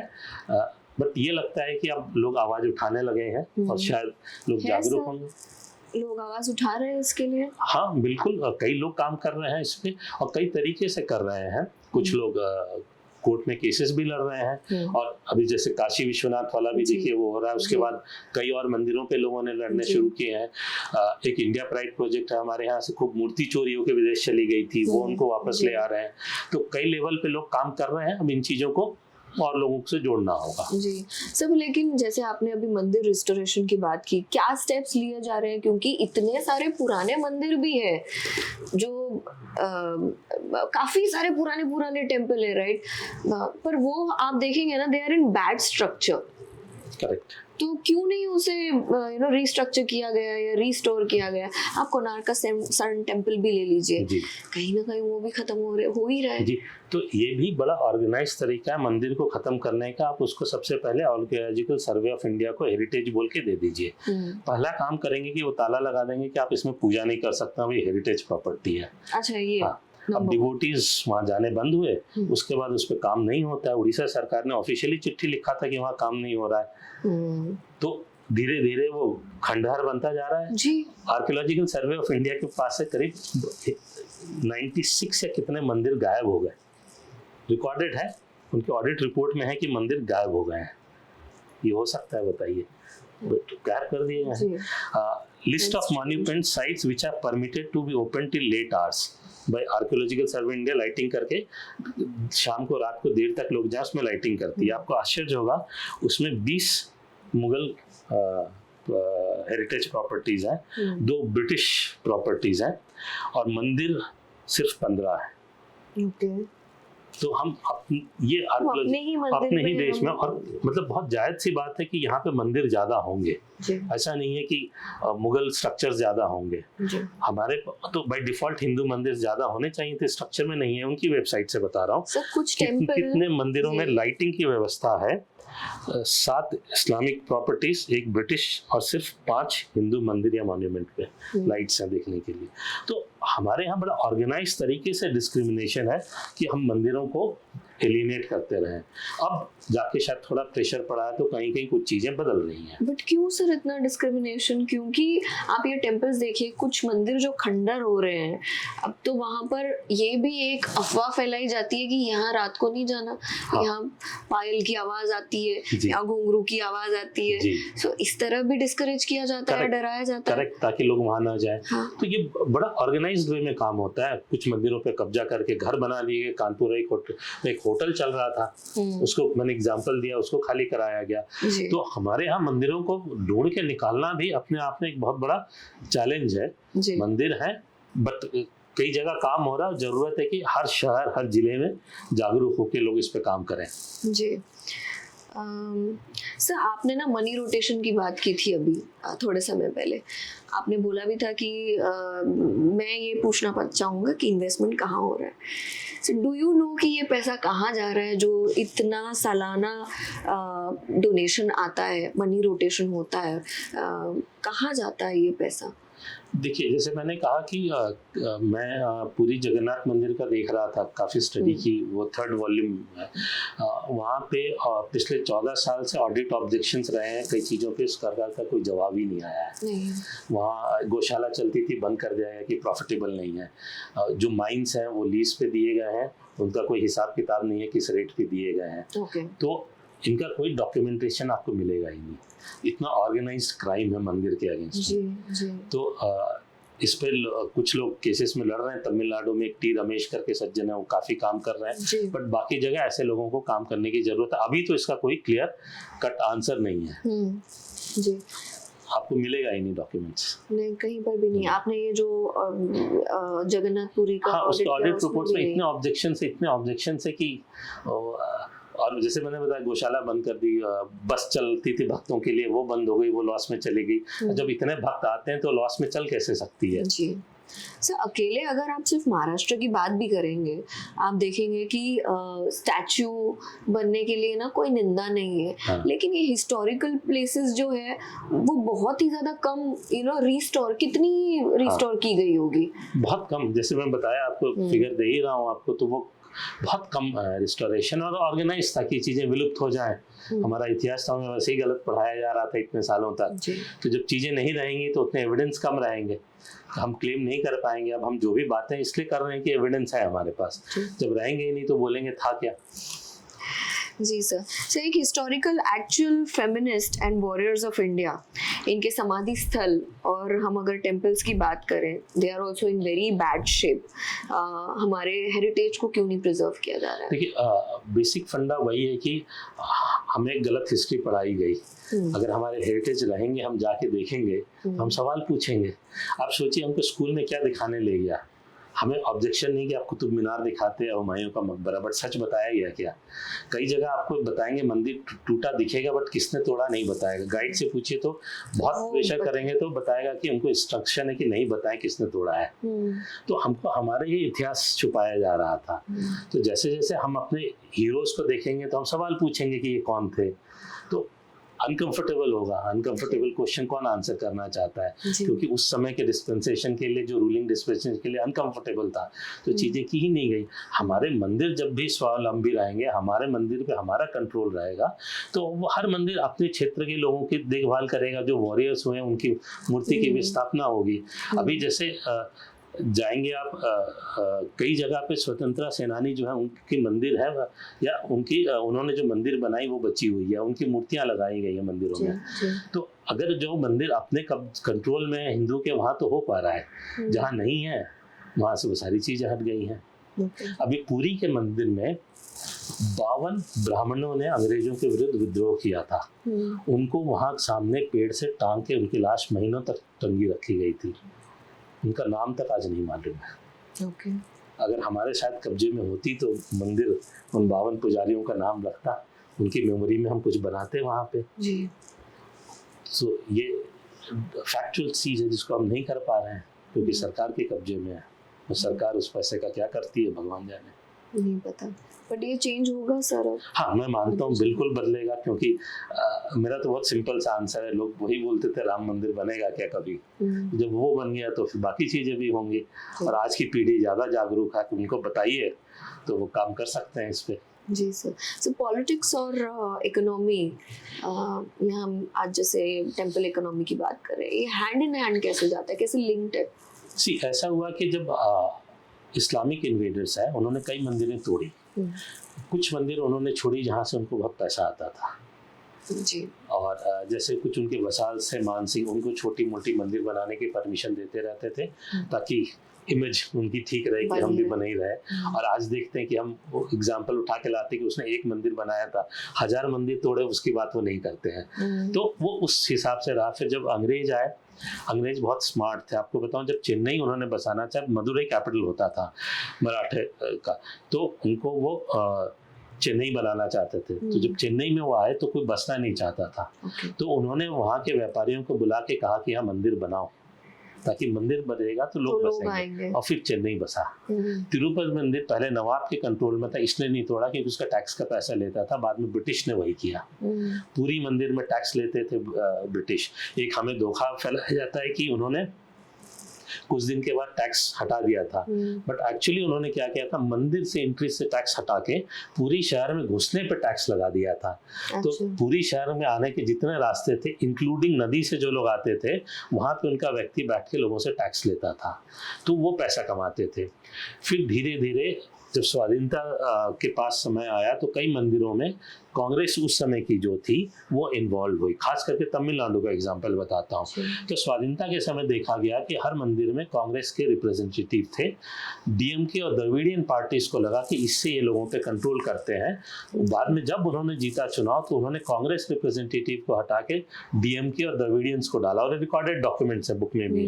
बट ये लगता है कि अब लोग आवाज उठाने लगे हैं और शायद लोग जागरूक होंगे। लोग आवाज उठा रहे हैं इसके लिए? हाँ बिल्कुल, कई लोग काम कर रहे हैं इस पे और कई तरीके से कर रहे हैं। कुछ लोग कोर्ट में केसेस भी लड़ रहे हैं, और अभी जैसे काशी विश्वनाथ वाला भी देखिए वो हो रहा है। उसके बाद कई और मंदिरों पे लोगों ने लड़ने शुरू किए हैं। एक इंडिया प्राइड प्रोजेक्ट है, हमारे यहाँ से खूब मूर्ति चोरी होकर विदेश चली गई थी, वो उनको वापस ले आ रहे हैं। तो कई लेवल पे लोग काम कर रहे हैं। अब इन चीजों को और लोगों से जोड़ना होगा। जी सब, लेकिन जैसे आपने अभी मंदिर रिस्टोरेशन की बात की, क्या स्टेप्स लिए जा रहे हैं? क्योंकि इतने सारे पुराने मंदिर भी है जो काफी सारे पुराने टेम्पल है, राइट? पर वो आप देखेंगे ना, they are in bad structure. Correct. तो क्यों नहीं उसे रिस्ट्रक्चर किया गया या रिस्टोर किया गया? आप कोणार्क का सन टेम्पल भी ले लीजिए, कहीं ना कहीं वो भी खत्म हो ही रहा है जी। तो ये भी बड़ा ऑर्गेनाइज तरीका है मंदिर को खत्म करने का। आप उसको सबसे पहले आर्कियोलॉजिकल सर्वे ऑफ इंडिया को हेरिटेज बोल के दे दीजिए। पहला काम करेंगे कि वो ताला लगा देंगे कि आप इसमें पूजा नहीं कर सकता, ये हेरिटेज प्रॉपर्टी है। अच्छा, ये अब डिवोटीज वहाँ जाने बंद हुए, उसके बाद उस पर काम नहीं होता है। उड़ीसा सरकार ने ऑफिशियली चिट्ठी लिखा था कि वहाँ काम नहीं हो रहा है। तो धीरे धीरे वो खंडहर बनता जा रहा है जी। आर्कियोलॉजिकल सर्वे ऑफ इंडिया के पास से करीब 96 या कितने मंदिर गायब हो गए, रिकॉर्डेड है। उनके ऑडिट रिपोर्ट में है कि मंदिर गायब हो गए हैं। ये हो सकता है, बताइए? तो गायब कर दिए गए। List of monument sites which are permitted to be open till late hours by archaeological survey India, lighting करके शाम को रात को देर तक लोग जाए, उसमें लाइटिंग करती है। आपको आश्चर्य होगा, उसमें 20 मुगल हेरिटेज प्रॉपर्टीज हैं, 2 ब्रिटिश प्रॉपर्टीज हैं, और मंदिर सिर्फ 15 है। तो हम ये अपने ही देश में, और मतलब बहुत जायज सी बात है कि यहाँ पे मंदिर ज्यादा होंगे, ऐसा नहीं है कि मुगल स्ट्रक्चर ज्यादा होंगे। हमारे तो बाय डिफॉल्ट हिंदू मंदिर ज्यादा होने चाहिए थे, स्ट्रक्चर में नहीं है। उनकी वेबसाइट से बता रहा हूँ कितने मंदिरों में लाइटिंग की व्यवस्था है। 7 इस्लामिक प्रॉपर्टीज, 1 ब्रिटिश और सिर्फ 5 हिंदू मंदिर या मॉन्यूमेंट पे लाइट्स हैं देखने के लिए। तो हमारे यहाँ बड़ा ऑर्गेनाइज तरीके से डिस्क्रिमिनेशन है कि हम मंदिरों को एलिनेट करते रहे। अब जाके शायद थोड़ा प्रेशर पड़ा है तो कहीं कहीं कुछ चीजें बदल रही हैं। बट क्यों सर इतना डिस्क्रिमिनेशन? क्योंकि आप ये टेम्पल्स देखिए, कुछ मंदिर जो खंडर हो रहे हैं, अब तो वहाँ पर ये भी एक अफवाह फैलाई जाती है कि यहाँ रात को नहीं जाना, यहाँ पायल की आवाज आती है, यहाँ घुंघरू की आवाज आती है। सो इस तरह भी डिस्करेज किया जाता है, डराया जाता है। करेक्ट, ताकि लोग वहाँ ना जाए। तो ये बड़ा ऑर्गेनाइज्ड वे में काम होता है। कुछ मंदिरों पे कब्जा करके घर बना लिए। कानपुर एक होटल चल रहा था, उसको मैंने एग्जांपल दिया, उसको खाली कराया गया। तो हमारे यहाँ मंदिरों को ढूंढ के निकालना भी अपने आप में एक बहुत बड़ा चैलेंज है। मंदिर है बट कई जगह काम हो रहा है। जरूरत है कि हर शहर, हर जिले में जागरूक होकर लोग इस पे काम करें। जी सर, आपने ना मनी रोटेशन की बात की थी अभी थोड़े समय पहले। आपने बोला भी था कि मैं ये पूछना चाहूँगा कि इन्वेस्टमेंट कहाँ हो रहा है। सो डू यू नो कि ये पैसा कहाँ जा रहा है, जो इतना सालाना डोनेशन आता है, मनी रोटेशन होता है, कहाँ जाता है ये पैसा? देखिए, जैसे मैंने कहा कि मैं पूरी जगन्नाथ मंदिर का देख रहा था, काफ़ी स्टडी की, वो 3rd वॉल्यूम है। वहाँ पे पिछले 14 साल से ऑडिट ऑब्जेक्शंस रहे हैं कई चीज़ों पे, सरकार का कोई जवाब ही नहीं आया है। वहाँ गौशाला चलती थी, बंद कर दिया है कि प्रॉफिटेबल नहीं है। जो माइंस हैं वो लीज पे दिए गए हैं, उनका कोई हिसाब किताब नहीं है किस रेट पे दिए गए हैं। तो इनका कोई डॉक्यूमेंटेशन आपको मिलेगा ही नहीं। इतना ऑर्गेनाइज्ड क्राइम है मंदिर के अगेंस्ट। तो इस पे कुछ लोग केसेस में लड़ रहे हैं। तमिलनाडु में एक टी रमेश करके सज्जन है, वो काफी काम कर रहे हैं, बट बाकी जगह ऐसे लोगों को काम करने की जरूरत है। अभी तो इसका कोई क्लियर कट आंसर नहीं है। जी, आपको मिलेगा ही नहीं डॉक्यूमेंट्स, नहीं, कहीं पर भी नहीं। आपने ये जो जगन्नाथपुरी का ऑडिट रिपोर्ट्स में इतने ऑब्जेक्शन है कि और जैसे मैंने बताया गौशाला बंद कर दी, बस चलती थी भक्तों के लिए, वो बंद हो गई, वो लॉस में चली गई। जब इतने भक्त आते हैं तो लॉस में चल कैसे सकती है? जी सर, अकेले अगर आप सिर्फ महाराष्ट्र की बात भी करेंगे, आप देखेंगे कि स्टैचू बनने के लिए ना कोई निंदा नहीं है, लेकिन ये हिस्टोरिकल प्लेसेस जो है वो बहुत ही ज्यादा कम रिस्टोर, कितनी रिस्टोर की गई होगी? बहुत कम। जैसे मैं बताया आपको, फिगर दे ही रहा हूँ आपको, तो वो बहुत कम रिस्टोरेशन और ऑर्गेनाइज था कि चीजें विलुप्त हो जाएं। हमारा इतिहास तो हमें वैसे ही गलत पढ़ाया जा रहा था इतने सालों तक। तो जब चीजें नहीं रहेंगी तो उतने एविडेंस कम रहेंगे, हम क्लेम नहीं कर पाएंगे। अब हम जो भी बातें इसलिए कर रहे हैं कि एविडेंस है हमारे पास, जब रहेंगे ही नहीं तो बोलेंगे था क्या। जी सर। सर, एक historical actual feminist and warriors of India, इनके समाधि स्थल और हम अगर टेम्पल्स की बात करें, they are also in very bad shape. हमारे हेरिटेज को क्यों नहीं प्रिजर्व किया जा रहा है? देखिए, बेसिक फंडा वही है कि हमें गलत हिस्ट्री पढ़ाई गई। अगर हमारे हेरिटेज रहेंगे, हम जाके देखेंगे तो हम सवाल पूछेंगे। आप सोचिए, हमको स्कूल में क्या दिखाने ले गया? हमें ऑब्जेक्शन नहीं कि आप कुतुब मीनार दिखाते हैं, हुमायूं का मकबरा, बट सच बताया गया क्या? कई जगह आपको बताएंगे मंदिर टूटा दिखेगा, बट किसने तोड़ा नहीं बताएगा। गाइड से पूछिए तो बहुत प्रेशर करेंगे तो बताएगा कि उनको इंस्ट्रक्शन है कि नहीं बताएं किसने तोड़ा है। तो हमको हमारे ही इतिहास छुपाया जा रहा था। तो जैसे जैसे हम अपने हीरोज को देखेंगे तो हम सवाल पूछेंगे कि ये कौन थे। तो अनकंफर्टेबल होगा। अनकंफर्टेबल क्वेश्चन कौन आंसर करना चाहता है? क्योंकि उस समय के डिस्पेंसेशन के लिए, जो रूलिंग डिस्पेंसेशन के लिए अनकंफर्टेबल था, तो चीजें की ही नहीं गई। हमारे मंदिर जब भी स्वावलंबी रहेंगे, हमारे मंदिर पे हमारा कंट्रोल रहेगा, तो वो हर मंदिर अपने क्षेत्र के लोगों की देखभाल करेगा। जो वॉरियर्स हुए उनकी मूर्ति की विस्थापना होगी। अभी जैसे जाएंगे आप, कई जगह पे स्वतंत्रता सेनानी जो है उनकी मंदिर है, या उन्होंने जो मंदिर बनाई वो बची हुई है, उनकी मूर्तियां लगाई गई है मंदिरों में। तो अगर जो मंदिर अपने कंट्रोल में है हिंदू के, वहाँ तो हो पा रहा है, जहाँ नहीं है वहाँ से वो सारी चीजें हट गई हैं। अभी पुरी के मंदिर में 52 ब्राह्मणों ने अंग्रेजों के विरुद्ध विद्रोह किया था। उनको वहाँ सामने पेड़ से टांग के उनकी लाश महीनों तक टंगी रखी गई थी। उनका नाम तक आज नहीं मालूम है। अगर हमारे शायद कब्जे में होती तो मंदिर उन 52 पुजारियों का नाम रखता, उनकी मेमोरी में हम कुछ बनाते वहाँ पे जी। सो ये फैक्चुअल चीज़ है जिसको हम नहीं कर पा रहे हैं क्योंकि सरकार के कब्जे में है, और सरकार उस पैसे का क्या करती है भगवान जाने। नहीं पता, बट ये चेंज होगा सर अब? हाँ, मैं मानता हूँ बिल्कुल बदलेगा, क्योंकि मेरा तो बहुत सिंपल सा आंसर है। लोग वही बोलते थे राम मंदिर बनेगा क्या कभी, जब वो बन गया तो फिर बाकी चीज़ें भी होंगी। और आज की पीढ़ी ज़्यादा जागरूक है, उनको बताइए तो वो काम कर सकते हैं इस पे। जी सर। सो पॉलिटिक्स और इकोनॉमी, यहाँ हम आज जैसे टेम्पल इकोनॉमी की बात कर रहे हैं, ये हैंड इन हैंड कैसे जाता है, कैसे लिंक्ड है? सी ऐसा हुआ कि जब इस्लामिक इन्वेडर्स है, उन्होंने कई मंदिरें तोड़ी, कुछ मंदिर उन्होंने छोड़ी जहाँ से उनको बहुत पैसा आता था जी। और जैसे कुछ उनके वसाल से मान सिंह उनको छोटी मोटी मंदिर बनाने की परमिशन देते रहते थे ताकि इमेज उनकी ठीक रहे कि हम भी बने ही रहे। और आज देखते हैं कि हम एग्जाम्पल उठा के लाते हैं कि उसने एक मंदिर बनाया था, 1000 मंदिर तोड़े, उसकी बात वो नहीं करते हैं। तो वो उस हिसाब से रहा। फिर जब अंग्रेज आए, अंग्रेज बहुत स्मार्ट थे। आपको बताऊं, जब चेन्नई उन्होंने बसाना चाहा, मदुरई कैपिटल होता था मराठे का, तो उनको वो चेन्नई बनाना चाहते थे। तो जब चेन्नई में वो आए तो कोई बसना नहीं चाहता था, तो उन्होंने वहाँ के व्यापारियों को बुला के कहा कि यहाँ मंदिर बनाओ, ताकि मंदिर बनेगा तो लोग बसेंगे। और फिर चेन्नई बसा। तिरुपति मंदिर पहले नवाब के कंट्रोल में था, इसने नहीं तोड़ा क्योंकि उसका टैक्स का पैसा लेता था। बाद में ब्रिटिश ने वही किया, पूरी मंदिर में टैक्स लेते थे ब्रिटिश। एक हमें धोखा फैलाया जाता है कि उन्होंने कुछ दिन के बाद टैक्स हटा दिया था, बट एक्चुअली उन्होंने क्या किया था, मंदिर से एंट्री से टैक्स हटा के पूरी शहर में घुसने पे टैक्स लगा दिया था। तो पूरी शहर में आने के जितने रास्ते थे, इंक्लूडिंग नदी से जो लोग आते थे, वहां पे उनका व्यक्ति बैठ के लोगों से टैक्स लेता था, तो वो पैसा कमाते थे। फिर धीरे धीरे जब स्वाधीनता के पास समय आया तो कई मंदिरों में कांग्रेस उस समय की जो थी वो इन्वॉल्व हुई। खास करके तमिलनाडु का एग्जांपल बताता हूँ। तो स्वाधीनता के समय देखा गया कि हर मंदिर में कांग्रेस के रिप्रेजेंटेटिव थे। डीएमके और द्रविडियन पार्टीज को लगा कि इससे ये लोगों पे कंट्रोल करते हैं। बाद में जब उन्होंने जीता चुनाव तो उन्होंने कांग्रेस रिप्रेजेंटेटिव को हटा के डीएमके और द्रविडियंस को डाला, और रिकॉर्डेड डॉक्यूमेंट्स है बुक में भी।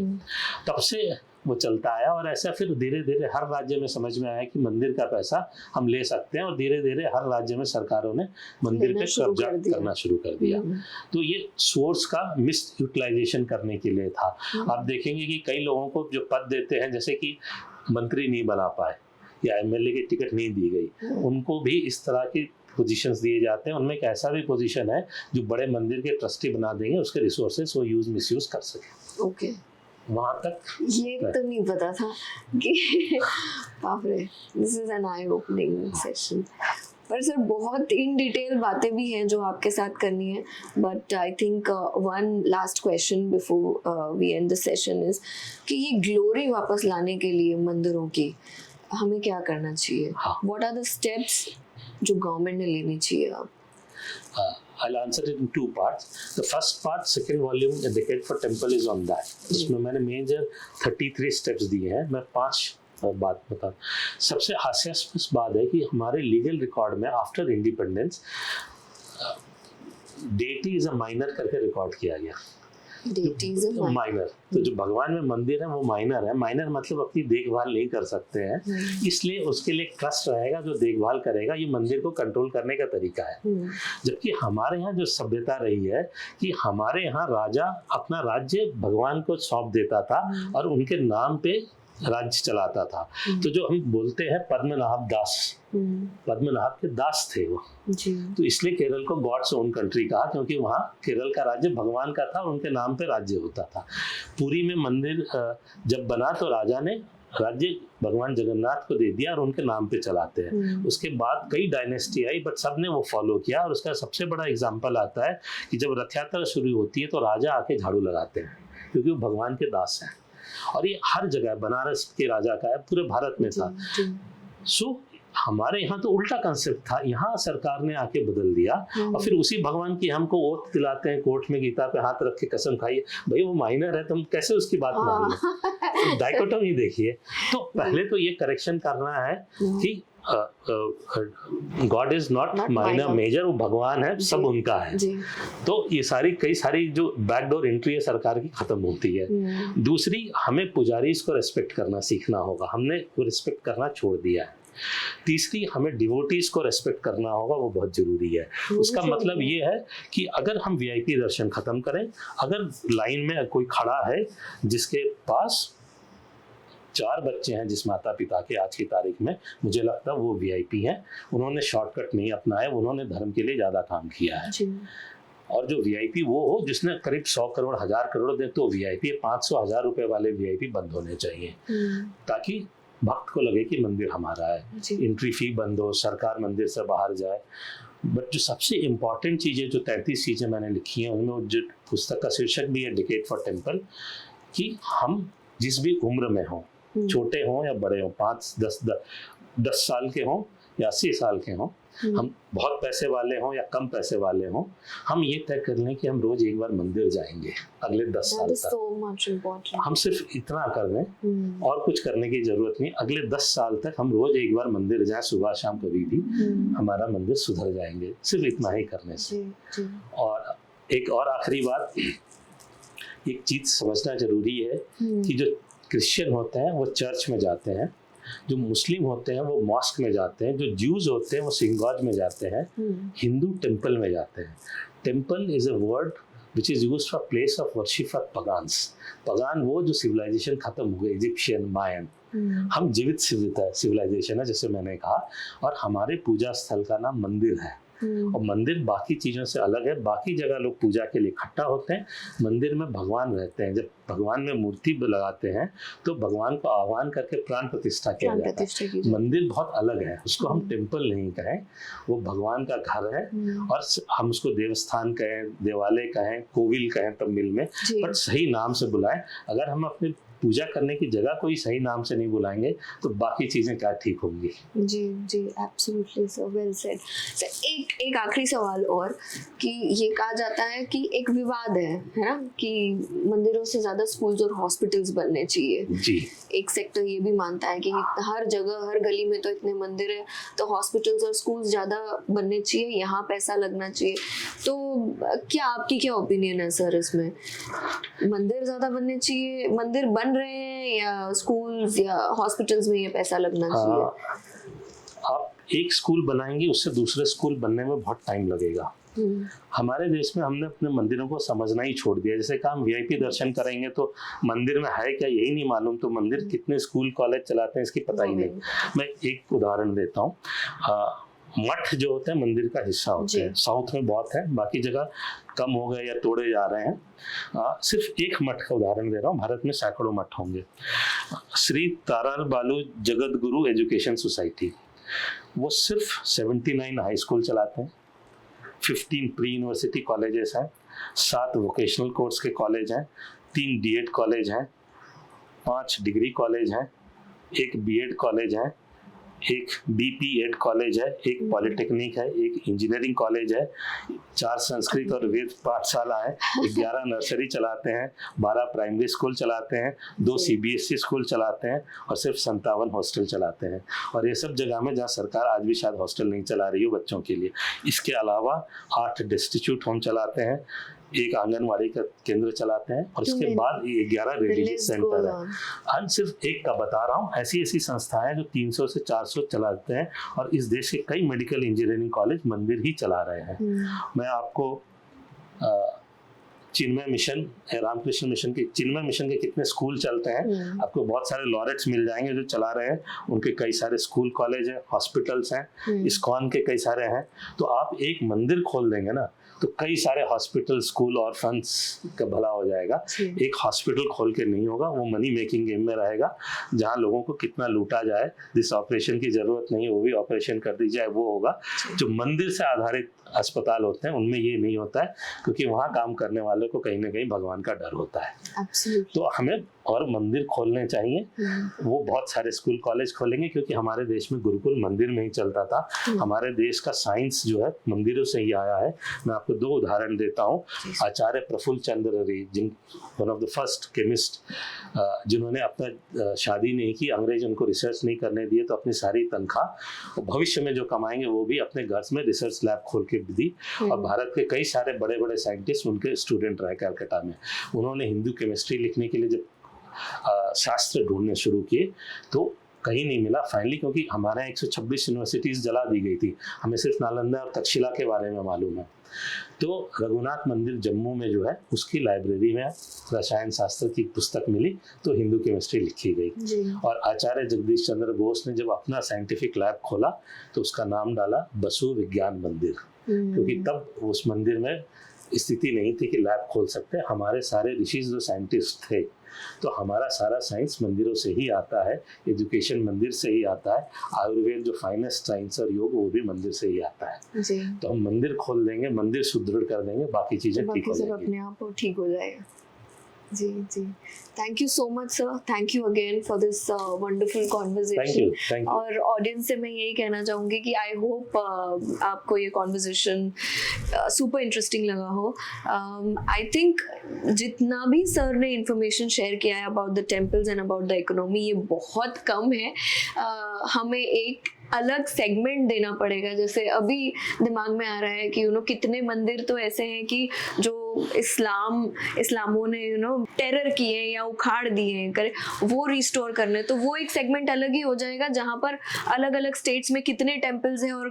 तब से वो चलता आया, और ऐसा फिर धीरे धीरे हर राज्य में समझ में आया कि मंदिर का पैसा हम ले सकते हैं, और धीरे धीरे हर राज्य में सरकारों ने मंदिर पे कब्जा करना शुरू कर दिया। तो ये सोर्स का मिस यूटिलाइजेशन करने के लिए था। आप देखेंगे कि कई लोगों को जो पद देते हैं, जैसे कि मंत्री नहीं बना पाए या एमएलए की टिकट नहीं दी गई, उनको भी इस तरह की पोजीशंस दिए जाते हैं। उनमें एक ऐसा भी पोजीशन है जो बड़े मंदिर के ट्रस्टी बना देंगे, उसके रिसोर्सेस वो यूज मिसयूज कर सके। ओके, वहां तक ये तो नहीं पता था कि बाप रे, this is an I opening session. पर सर बहुत इन डिटेल बातें भी हैं जो आपके साथ करनी है, but I think one last question before we end the session is कि ये ग्लोरी वापस लाने के लिए मंदिरों की हमें क्या करना चाहिए? व्हाट आर द स्टेप्स जो गवर्नमेंट ने लेनी चाहिए अब? I'll answer it in 2 parts. The first part, second volume, A Decade for Temple, is on that. इसमें मैंने मेजर 33 स्टेप्स दिए हैं। मैं 5 बात बता। सबसे हास्यास्पद बात है कि हमारे लीगल रिकॉर्ड में after independence deity is a minor करके रिकॉर्ड किया गया। माइनर, तो जो भगवान में मंदिर है वो माइनर है। माइनर मतलब अपनी देखभाल नहीं कर सकते हैं, इसलिए उसके लिए ट्रस्ट रहेगा जो देखभाल करेगा। ये मंदिर को कंट्रोल करने का तरीका है। जबकि हमारे यहाँ जो सभ्यता रही है कि हमारे यहाँ राजा अपना राज्य भगवान को सौंप देता था और उनके नाम पे राज्य चलाता था। तो जो हम बोलते हैं पद्मनाभ दास, पद्मनाभ के दास थे वो जी। तो इसलिए केरल को गॉड्स ओन कंट्री कहा, क्योंकि वहाँ केरल का राज्य भगवान का था और उनके नाम पे राज्य होता था। पुरी में मंदिर जब बना तो राजा ने राज्य भगवान जगन्नाथ को दे दिया और उनके नाम पे चलाते हैं। उसके बाद कई डायनेस्टी आई, बट सब ने वो फॉलो किया। और उसका सबसे बड़ा एग्जाम्पल आता है कि जब रथ यात्रा शुरू होती है तो राजा आके झाड़ू लगाते हैं, क्योंकि वो भगवान के दास हैं। और ये हर जगह, बनारस के राजा का है, पूरे भारत में था। सो हमारे यहाँ तो उल्टा कंसेप्ट था, यहाँ सरकार ने आके बदल दिया। और फिर उसी भगवान की हमको ओथ दिलाते हैं, कोर्ट में गीता पे हाथ रख के कसम खाइए। भाई वो माइनर है, तुम कैसे उसकी बात मान लो? डाइकोटोमी देखिए। तो पहले तो ये करेक्शन करना है कि god is not minor major, वो भगवान है, सब उनका है जी। तो ये कई सारी जो बैकडोर एंट्री है सरकार की खत्म होती है। दूसरी, हमें पुजारी को रेस्पेक्ट करना सीखना होगा, हमने वो रेस्पेक्ट करना छोड़ दिया है। तीसरी, हमें डिवोटीज को रेस्पेक्ट करना होगा, वो बहुत जरूरी है। उसका मतलब ये है कि अगर हम वीआईपी दर्शन खत्म करें, अगर लाइन में कोई खड़ा है जिसके पास 4 बच्चे हैं, जिस माता पिता के आज की तारीख में, मुझे लगता है वो वीआईपी हैं। उन्होंने शॉर्टकट नहीं अपनाया, उन्होंने धर्म के लिए ज्यादा काम किया है। और जो वीआईपी वो हो जिसने करीब 100 करोड़ 1000 करोड़ दे, तो वीआईपी 500,000 रुपए वाले वीआईपी बंद होने चाहिए, ताकि भक्त को लगे कि मंदिर हमारा है। एंट्री फी बंद हो, सरकार मंदिर से बाहर जाए। बट जो सबसे इम्पोर्टेंट चीज़ें, जो 33 चीज़ें मैंने लिखी हैं, उनमें जो पुस्तक का शीर्षक भी है डिकेड फॉर टेम्पल, कि हम जिस भी उम्र में हों, छोटे हों या बड़े हों, 5 10 साल के हों या 80 साल के हों, हम बहुत पैसे वाले हों या कम पैसे वाले हों, हम ये तय कर लें कि हम रोज एक बार मंदिर जाएंगे अगले 10 साल तक। हम सिर्फ इतना कर लें और कुछ करने की जरूरत नहीं। अगले 10 साल तक हम रोज एक बार मंदिर जाएं, सुबह शाम कभी भी, हमारा मंदिर सुधर जाएंगे सिर्फ इतना ही करने से। और एक और आखिरी बात, एक चीज समझना जरूरी है कि जो क्रिश्चियन होते हैं वो चर्च में जाते हैं, जो मुस्लिम होते हैं वो मॉस्क में जाते हैं, जो ज्यूज होते हैं वो सिंगॉज में जाते हैं, हिंदू टेम्पल में जाते हैं। Temple is a word which is used for place of worship for pagans. Pagan वो जो सिविलाइजेशन खत्म हो गई, इजिप्शियन, मायन। हम जीवित सिविलाइजेशन है, जैसे मैंने कहा, और हमारे पूजा स्थल का नाम मंदिर है। और मंदिर बाकी चीजों से अलग है। बाकी जगह लोग पूजा के लिए इकट्ठा होते हैं, मंदिर में भगवान रहते हैं। जब भगवान में मूर्ति लगाते हैं तो भगवान को आह्वान करके प्राण प्रतिष्ठा किया जाता है। मंदिर बहुत अलग है, उसको हम टेम्पल नहीं कहें, वो भगवान का घर है। और हम उसको देवस्थान कहें, देवालय कहें, कोविल कहें तमिल में, बट सही नाम से बुलाएं। अगर हम अपने पूजा करने की जगह कोई सही नाम से नहीं बुलाएंगे तो बाकी चीजें क्या ठीक होंगी। जी जी, एब्सोल्युटली सर, वेल सेड। एक आखिरी सवाल और, कि ये कहा जाता है कि एक विवाद है ना, कि मंदिरों से ज्यादा स्कूल्स और हॉस्पिटल्स बनने चाहिए जी। एक सेक्टर ये भी मानता है कि हर जगह, हर गली में तो इतने मंदिर है, तो हॉस्पिटल्स और स्कूल्स ज्यादा बनने चाहिए, यहाँ पैसा लगना चाहिए। तो क्या आपकी क्या ओपिनियन है सर इसमें? मंदिर ज्यादा बनने चाहिए, मंदिर बन रहे हैं, या स्कूल्स या हॉस्पिटल्स में ये पैसा लगना चाहिए? आप एक स्कूल बनाएंगे, उससे दूसरे स्कूल बनने में बहुत टाइम लगेगा। हमारे देश में हमने अपने मंदिरों को समझना ही छोड़ दिया। जैसे कि हम वीआईपी दर्शन करेंगे तो मंदिर में है क्या यही नहीं मालूम, तो मंदिर कितने स्कूल कॉलेज चलाते हैं इसकी पता ही नहीं। मैं एक उदाहरण देता हूँ। मठ जो होते हैं मंदिर का हिस्सा होते हैं, साउथ में बहुत है, बाकी जगह कम हो गए या तोड़े जा रहे हैं। सिर्फ एक मठ का उदाहरण दे रहा हूँ, भारत में सैकड़ों मठ होंगे। श्री तारार बालू जगत गुरु एजुकेशन सोसाइटी, वो सिर्फ 79 हाई स्कूल चलाते हैं, 15 प्री यूनिवर्सिटी कॉलेजेस हैं, 7 वोकेशनल कोर्स के कॉलेज हैं, 3 डीएड कॉलेज हैं, 5 डिग्री कॉलेज हैं, 1 बीएड कॉलेज है, एक बीपीएड कॉलेज है, एक पॉलिटेक्निक है, एक इंजीनियरिंग कॉलेज है, 4 संस्कृत और वेद पाठशाला है, 11 नर्सरी चलाते हैं, 12 प्राइमरी स्कूल चलाते हैं, 2 सीबीएसई स्कूल चलाते हैं, और सिर्फ 57 हॉस्टल चलाते हैं। और ये सब जगह में जहाँ सरकार आज भी शायद हॉस्टल नहीं चला रही हो बच्चों के लिए। इसके अलावा 8 डिस्ट्रीब्यूट होम चलाते हैं, 1 आंगनवाड़ी का केंद्र चलाते हैं, और इसके बाद 11 रिलीजियस सेंटर है। आज सिर्फ एक का बता रहा हूँ, ऐसी ऐसी संस्थाएं जो 300 से 400 चलाते हैं, और इस देश के कई मेडिकल इंजीनियरिंग कॉलेज मंदिर ही चला रहे हैं। मैं आपको चिन्मय मिशन, रामकृष्ण मिशन के, चिन्मय मिशन के कितने स्कूल चलते हैं, आपको बहुत सारे लॉरेट्स मिल जाएंगे जो चला रहे हैं, उनके कई सारे स्कूल कॉलेज हैं, हॉस्पिटल्स हैं, इस्कॉन के कई सारे हैं। तो आप एक मंदिर खोल देंगे ना, तो कई सारे हॉस्पिटल, स्कूल और फंड्स का भला हो जाएगा। एक हॉस्पिटल खोल के नहीं होगा, वो मनी मेकिंग गेम में रहेगा, जहां लोगों को कितना लूटा जाए, जिस ऑपरेशन की जरूरत नहीं है वो भी ऑपरेशन कर दी जाए, वो होगा। जो मंदिर से आधारित अस्पताल होते हैं उनमें ये नहीं होता है, क्योंकि वहाँ काम करने वालों को कहीं ना कहीं भगवान का डर होता है। तो हमें और मंदिर खोलने चाहिए। वो बहुत सारे स्कूल कॉलेज खोलेंगे, क्योंकि हमारे देश में गुरुकुल मंदिर में ही चलता था। हमारे देश का साइंस जो है मंदिरों से ही आया है। मैं आपको 2 उदाहरण देता हूँ। आचार्य प्रफुल्ल चंद्र रे, one of the first chemist, जिन्होंने अपना शादी नहीं की, अंग्रेज उनको रिसर्च नहीं करने दिए, तो अपनी सारी तनख्वाह भविष्य में जो कमाएंगे वो भी अपने घर में रिसर्च लैब खोल के दी। और भारत के कई सारे बड़े बड़े साइंटिस्ट उनके स्टूडेंट रहे कलकत्ता में। उन्होंने हिंदू केमिस्ट्री लिखने के लिए जब शास्त्र ढूंढने शुरू किए तो कहीं नहीं मिला फाइनली, क्योंकि हमारे यहाँ 126 यूनिवर्सिटीज जला दी गई थी। हमें सिर्फ नालंदा और तक्षशिला के बारे में मालूम है। तो रघुनाथ मंदिर जम्मू में जो है उसकी लाइब्रेरी में रसायन शास्त्र की पुस्तक मिली, तो हिंदू केमिस्ट्री लिखी गई। और आचार्य जगदीश चंद्र बोस ने जब अपना साइंटिफिक लैब खोला तो उसका नाम डाला बसु विज्ञान मंदिर, क्योंकि तब उस मंदिर में स्थिति नहीं थी कि लैब खोल सकते। हमारे सारे ऋषि जो साइंटिस्ट थे, तो हमारा सारा साइंस मंदिरों से ही आता है, एजुकेशन मंदिर से ही आता है, आयुर्वेद जो फाइनेस्ट साइंस और योग वो भी मंदिर से ही आता है जी। तो हम मंदिर खोल देंगे, मंदिर सुदृढ़ कर देंगे, बाकी चीजें ठीक हो जाएंगी, अपने आप ठीक हो जाएगा। जी जी, thank you so much sir, thank you again for this wonderful conversation. और ऑडियंस से मैं यही कहना चाहूँगी कि आई होप आपको ये कॉन्वर्सेशन सुपर इंटरेस्टिंग लगा हो। आई थिंक जितना भी सर ने इंफॉर्मेशन शेयर किया है about the temples and about the economy, ये बहुत कम है। हमें एक अलग सेगमेंट देना पड़ेगा। जैसे अभी दिमाग में आ रहा है कि कितने मंदिर तो ऐसे हैं कि जो इस्लामों ने टेरर किए या उखाड़ दिए करे, वो रिस्टोर करने, तो वो एक सेगमेंट अलग ही हो जाएगा जहाँ पर अलग अलग स्टेट्स में कितने टेम्पल्स हैं और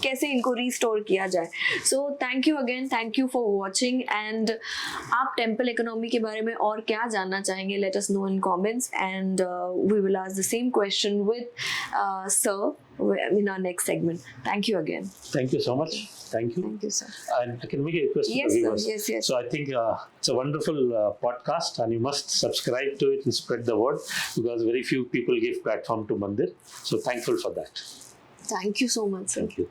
कैसे इनको रिस्टोर किया जाए। So thank you again, thank you for watching. And आप टेम्पल इकोनॉमी के बारे में और क्या जानना चाहेंगे, let us know in comments and we will ask the same question with sir in our next segment. Thank you again. Thank you so much. Thank you. Thank you, sir. And I can make a request yes, to the viewers. Yes. So I think it's a wonderful podcast, and you must subscribe to it and spread the word, because very few people give platform to Mandir. So thankful for that. Thank you so much, sir. Thank you.